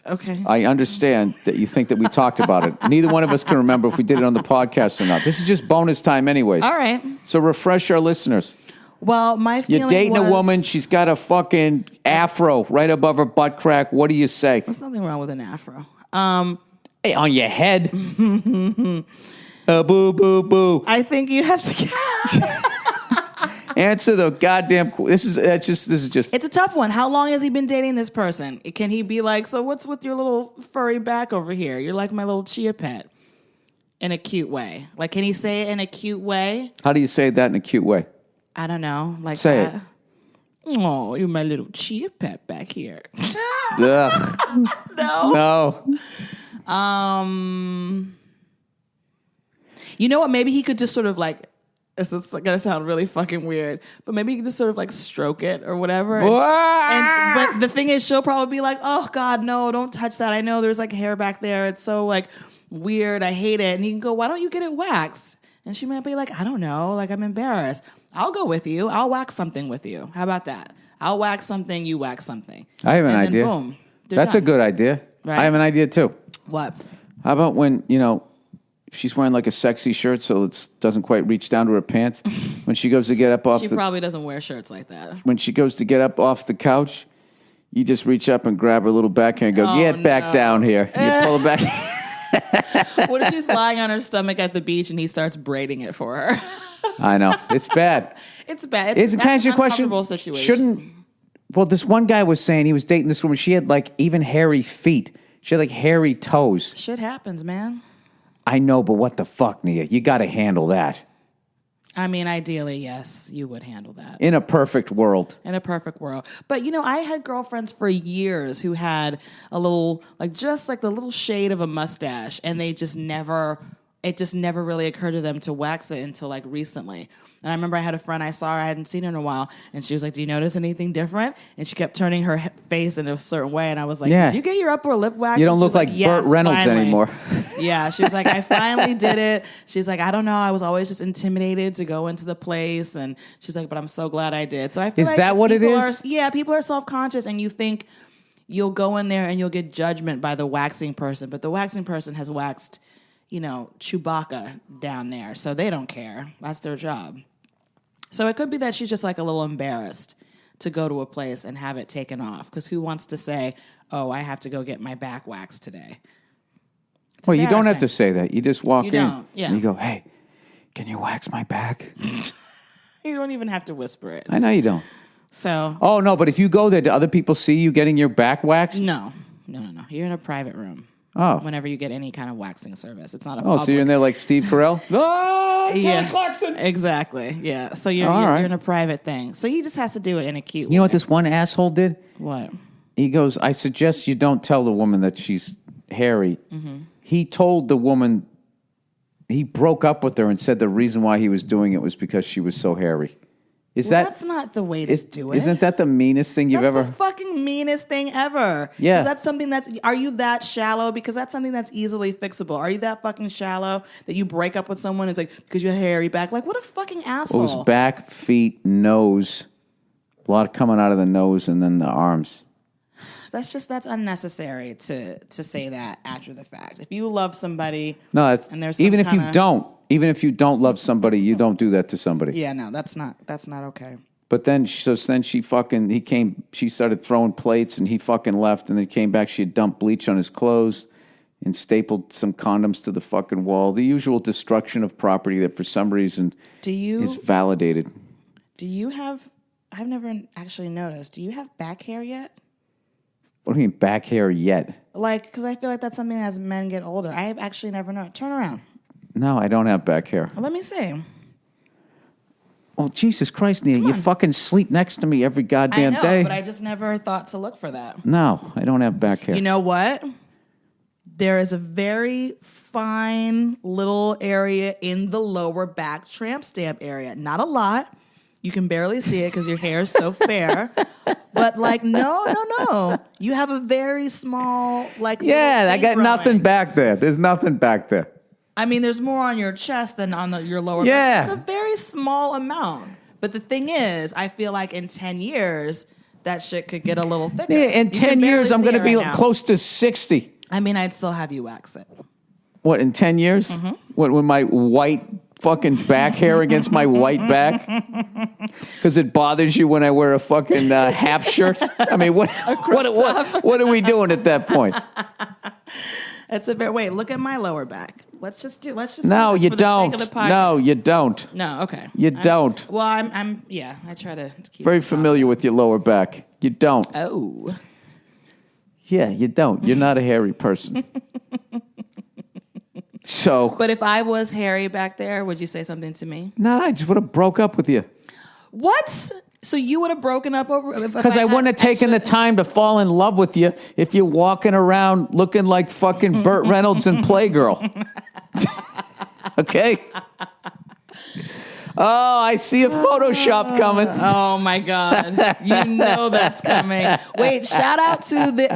Okay. I understand that you think that we talked about it. Neither one of us can remember if we did it on the podcast or not. This is just bonus time anyways. All right. So refresh our listeners. Well, my feeling You're dating a woman, she's got a fucking afro right above her butt crack. What do you say? There's nothing wrong with an afro. Hey, on your head. Boo, boo, boo. I think you have to... Answer the goddamn. This is just. It's a tough one. How long has he been dating this person? Can he be like, so what's with your little furry back over here? You're like my little chia pet, in a cute way. Like, can he say it in a cute way? How do you say that in a cute way? I don't know. Like say that. It. Oh, you're my little chia pet back here. Ugh. No. You know what? Maybe he could just sort of like. This is going to sound really fucking weird, but maybe you can just sort of like stroke it or whatever. But the thing is, she'll probably be like, oh God, no, don't touch that. I know there's like hair back there. It's so like weird. I hate it. And he can go, why don't you get it waxed? And she might be like, I don't know. Like, I'm embarrassed. I'll go with you. I'll wax something with you. How about that? I'll wax something. You wax something. I have an idea. Boom. That's done. a good idea. Right? I have an idea too. What? How about when, if she's wearing like a sexy shirt so it doesn't quite reach down to her pants, when she goes to get up off She probably doesn't wear shirts like that. When she goes to get up off the couch, you just reach up and grab her little back hair and go, get back down here. And you pull her back. What if she's lying on her stomach at the beach and he starts braiding it for her? I know. It's bad. It's bad. It's kind of your question. Situation. Well, this one guy was saying he was dating this woman. She had like even hairy feet. She had like hairy toes. Shit happens, man. I know, but what the fuck, Nia? You got to handle that. I mean, ideally, yes, you would handle that. In a perfect world. In a perfect world. But, I had girlfriends for years who had a little, like just like the little shade of a mustache, and they just never it just never really occurred to them to wax it until like recently. And I remember I had a friend I saw her, I hadn't seen her in a while, and she was like, "Do you notice anything different?" And she kept turning her face in a certain way, and I was like, "Did you get your upper lip waxed?" You don't look like "Yes, Burt Reynolds finally." anymore. Yeah, she was like, "I finally did it." She's like, "I don't know, I was always just intimidated to go into the place," and she's like, "But I'm so glad I did." So I feel Is like that what it people is? people are self-conscious, and you think you'll go in there and you'll get judgment by the waxing person, but the waxing person has waxed, Chewbacca down there, so they don't care. That's their job. So it could be that she's just like a little embarrassed to go to a place and have it taken off, because who wants to say, "Oh, I have to go get my back waxed today"? Well, you don't have to say that. You just walk in don't, yeah. and you go, "Hey, can you wax my back?" You don't even have to whisper it. I know you don't. So, Oh, no, but if you go there, do other people see you getting your back waxed? no. You're in a private room. Oh. Whenever you get any kind of waxing service, it's not a Oh, public. so you're in there like Steve Carell? Oh, Yeah, Clarkson. exactly. Yeah, so you're All right. you're in a private thing. So he just has to do it in a cute. You know way. what this one asshole did? What? He goes, "I suggest you don't tell the woman that she's hairy." Mm-hmm. He told the woman, he broke up with her and said the reason why he was doing it was because she was so hairy. That's not the way to do it. Isn't that the meanest thing you've That's ever... the fucking meanest thing ever. Yeah. Is that something are you that shallow? Because that's something that's easily fixable. Are you that fucking shallow that you break up with someone and it's like, because you had hairy back? Like, what a fucking asshole. It was back, feet, nose. A lot coming out of the nose and then the arms. That's unnecessary to say that after the fact. If you love somebody, No, and there's some even if you kinda- don't, even if you don't love somebody, you don't do that to somebody. yeah, no, that's not okay. But then, she started throwing plates and he fucking left and then came back. She had dumped bleach on his clothes and stapled some condoms to the fucking wall. The usual destruction of property that for some reason is validated. Do you have, I've never actually noticed, do you have back hair yet? What do you mean back hair yet? Like, because I feel like that's something as men get older. I have actually never known. Turn around. No, I don't have back hair. Let me see. Oh, Jesus Christ, Nia, you fucking sleep next to me every goddamn I know, day. but I just never thought to look for that. No, I don't have back hair. You know what? There is a very fine little area in the lower back tramp stamp area. Not a lot. You can barely see it because your hair is so fair. But like, no. You have a very small, like, Yeah, I got nothing back there. There's nothing back there. I mean, there's more on your chest than on your lower Yeah. back. It's a very small amount. But the thing is, I feel like in 10 years, that shit could get a little thicker. Yeah, in You 10 can barely years, I'm see going to it be right now. close to 60. I mean, I'd still have you wax it. What, in 10 years? Mm-hmm. What, with my white fucking back hair against my white back? Because it bothers you when I wear a fucking half shirt? I mean, what are we doing at that point? That's a very, wait, look at my lower back. Let's just No, do this you for the sake of don't. the podcast. No, you don't. No, okay. You don't. Well, I'm I try to keep Very it familiar with your lower back. You don't. Oh. Yeah, you don't. You're not a hairy person. So. But if I was hairy back there, would you say something to me? No, I just would have broke up with you. What? So you would have broken up over... Because I wouldn't have taken the time to fall in love with you if you're walking around looking like fucking Burt Reynolds in Playgirl. Okay? Oh, I see a Photoshop coming. Oh my God. You know that's coming. Wait, shout out to the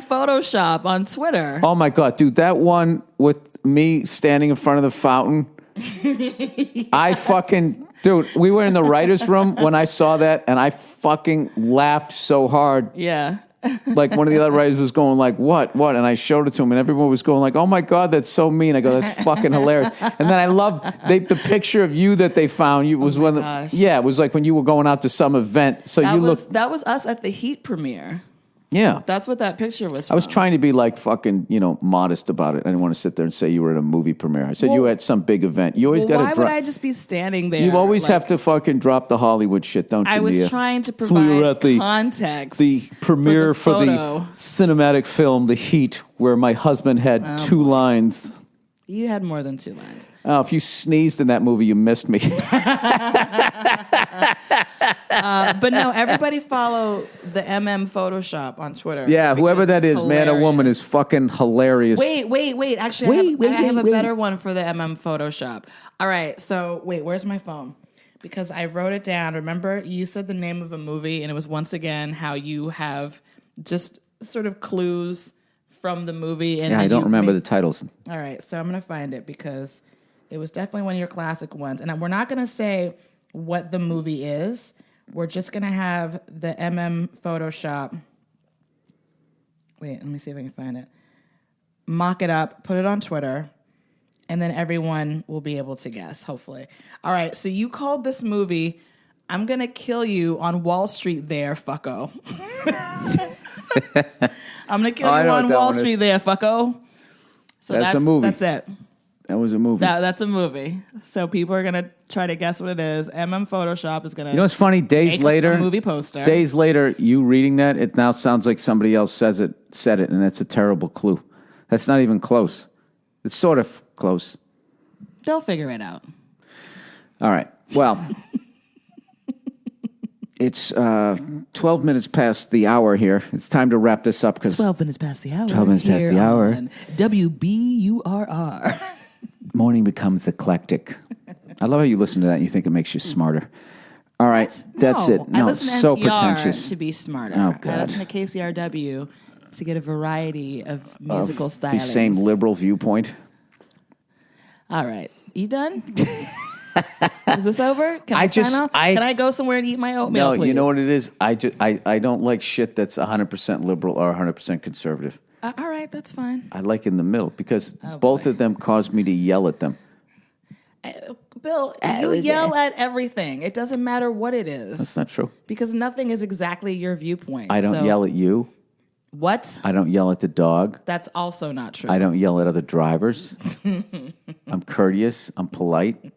Photoshop on Twitter. Oh my God, dude, that one with me standing in front of the fountain. I fucking... Dude, we were in the writer's room when I saw that, and I fucking laughed so hard. Yeah. Like, one of the other writers was going like, what? And I showed it to him, and everyone was going like, oh my God, that's so mean. I go, that's fucking hilarious. And then I love the picture of you that they found. You was gosh. Yeah, it was like when you were going out to some event. So That was us at the Heat premiere. Yeah. That's what that picture was from. I was trying to be like fucking, modest about it. I didn't want to sit there and say you were at a movie premiere. I said you were at some big event. You always got to why would I just be standing there? You always have to fucking drop the Hollywood shit, don't you, I was Nia? trying to So we were provide at the- context. The premiere for the photo. cinematic film, The Heat, where my husband had 2 lines. You had more than 2 lines. Oh, if you sneezed in that movie, you missed me. But no, everybody follow the MM Photoshop on Twitter. Yeah, whoever that is, hilarious. man or woman, is fucking hilarious. Wait. Actually, I have a better one for the MM Photoshop. All right, so wait, where's my phone? Because I wrote it down. Remember, you said the name of a movie, and it was once again how you have just sort of clues from the movie. And Yeah, I don't remember the titles. All right, so I'm going to find it because it was definitely one of your classic ones. And we're not going to say what the movie is. We're just going to have the MM Photoshop. Wait, let me see if I can find it. Mock it up, put it on Twitter, and then everyone will be able to guess, hopefully. All right, so you called this movie, I'm going to kill you on Wall Street there, fucko. I'm going to kill you on Wall Street there, fucko. So that's a movie. That's it. That was a movie. That's a movie. So people are going to try to guess what it is. MM Photoshop is going to You know what's funny? Days later, a movie poster. Days later, you reading that, it now sounds like somebody else said it, and that's a terrible clue. That's not even close. It's sort of close. They'll figure it out. All right. Well, it's 12 minutes past the hour here. It's time to wrap this up because 12 minutes past the hour. 12 minutes past the hour. WBURR. Morning becomes eclectic. I love how you listen to that and you think it makes you smarter. All right, that's it. No, I it's listen to so NPR pretentious. to be smarter. Oh, God. I listen to KCRW to get a variety of musical stylings. The same liberal viewpoint. All right, you done? Is this over? Can I sign off? Can I go somewhere and eat my oatmeal, No, please? you know what it is? I don't like shit that's 100% liberal or 100% conservative. All right, that's fine. I like in the middle because both of them cause me to yell at them. Bill, you yell at everything. It doesn't matter what it is. That's not true. Because nothing is exactly your viewpoint. I don't yell at you. What? I don't yell at the dog. That's also not true. I don't yell at other drivers. I'm courteous. I'm polite.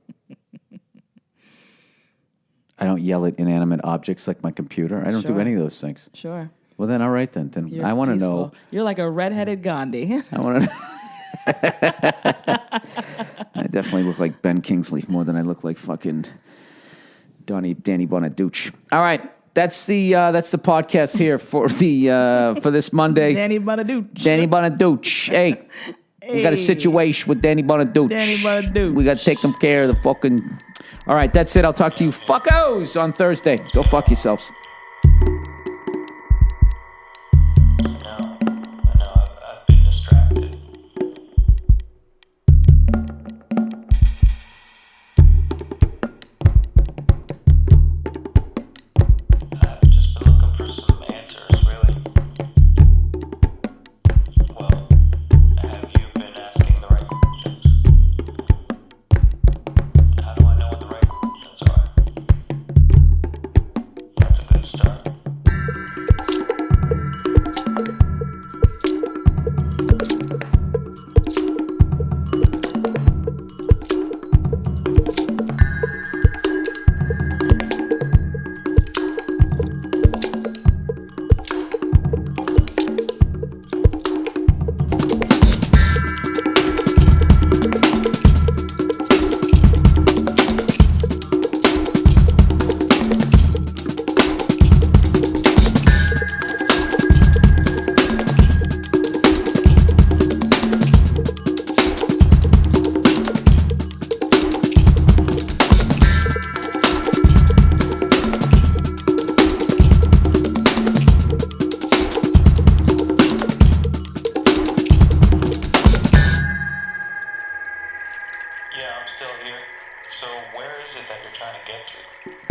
I don't yell at inanimate objects like my computer. I don't do any of those things. Sure. Well, then, all right, then. You're I want to peaceful. know. You're like a redheaded Gandhi. I want to. I definitely look like Ben Kingsley more than I look like fucking Danny Bonaduce. All right, that's the podcast here for this Monday. Danny Bonaduce. Danny Bonaduce. Hey, we got a situation with Danny Bonaduce. Danny Bonaduce. We got to take them care of the fucking. All right, that's it. I'll talk to you fuckos on Thursday. Go fuck yourselves. I've been distracted. I've just been looking for some answers, really. Well, have you been asking the right questions? How do I know what the right questions are? That's a good start. Yeah, I'm still here. So where is it that you're trying to get to?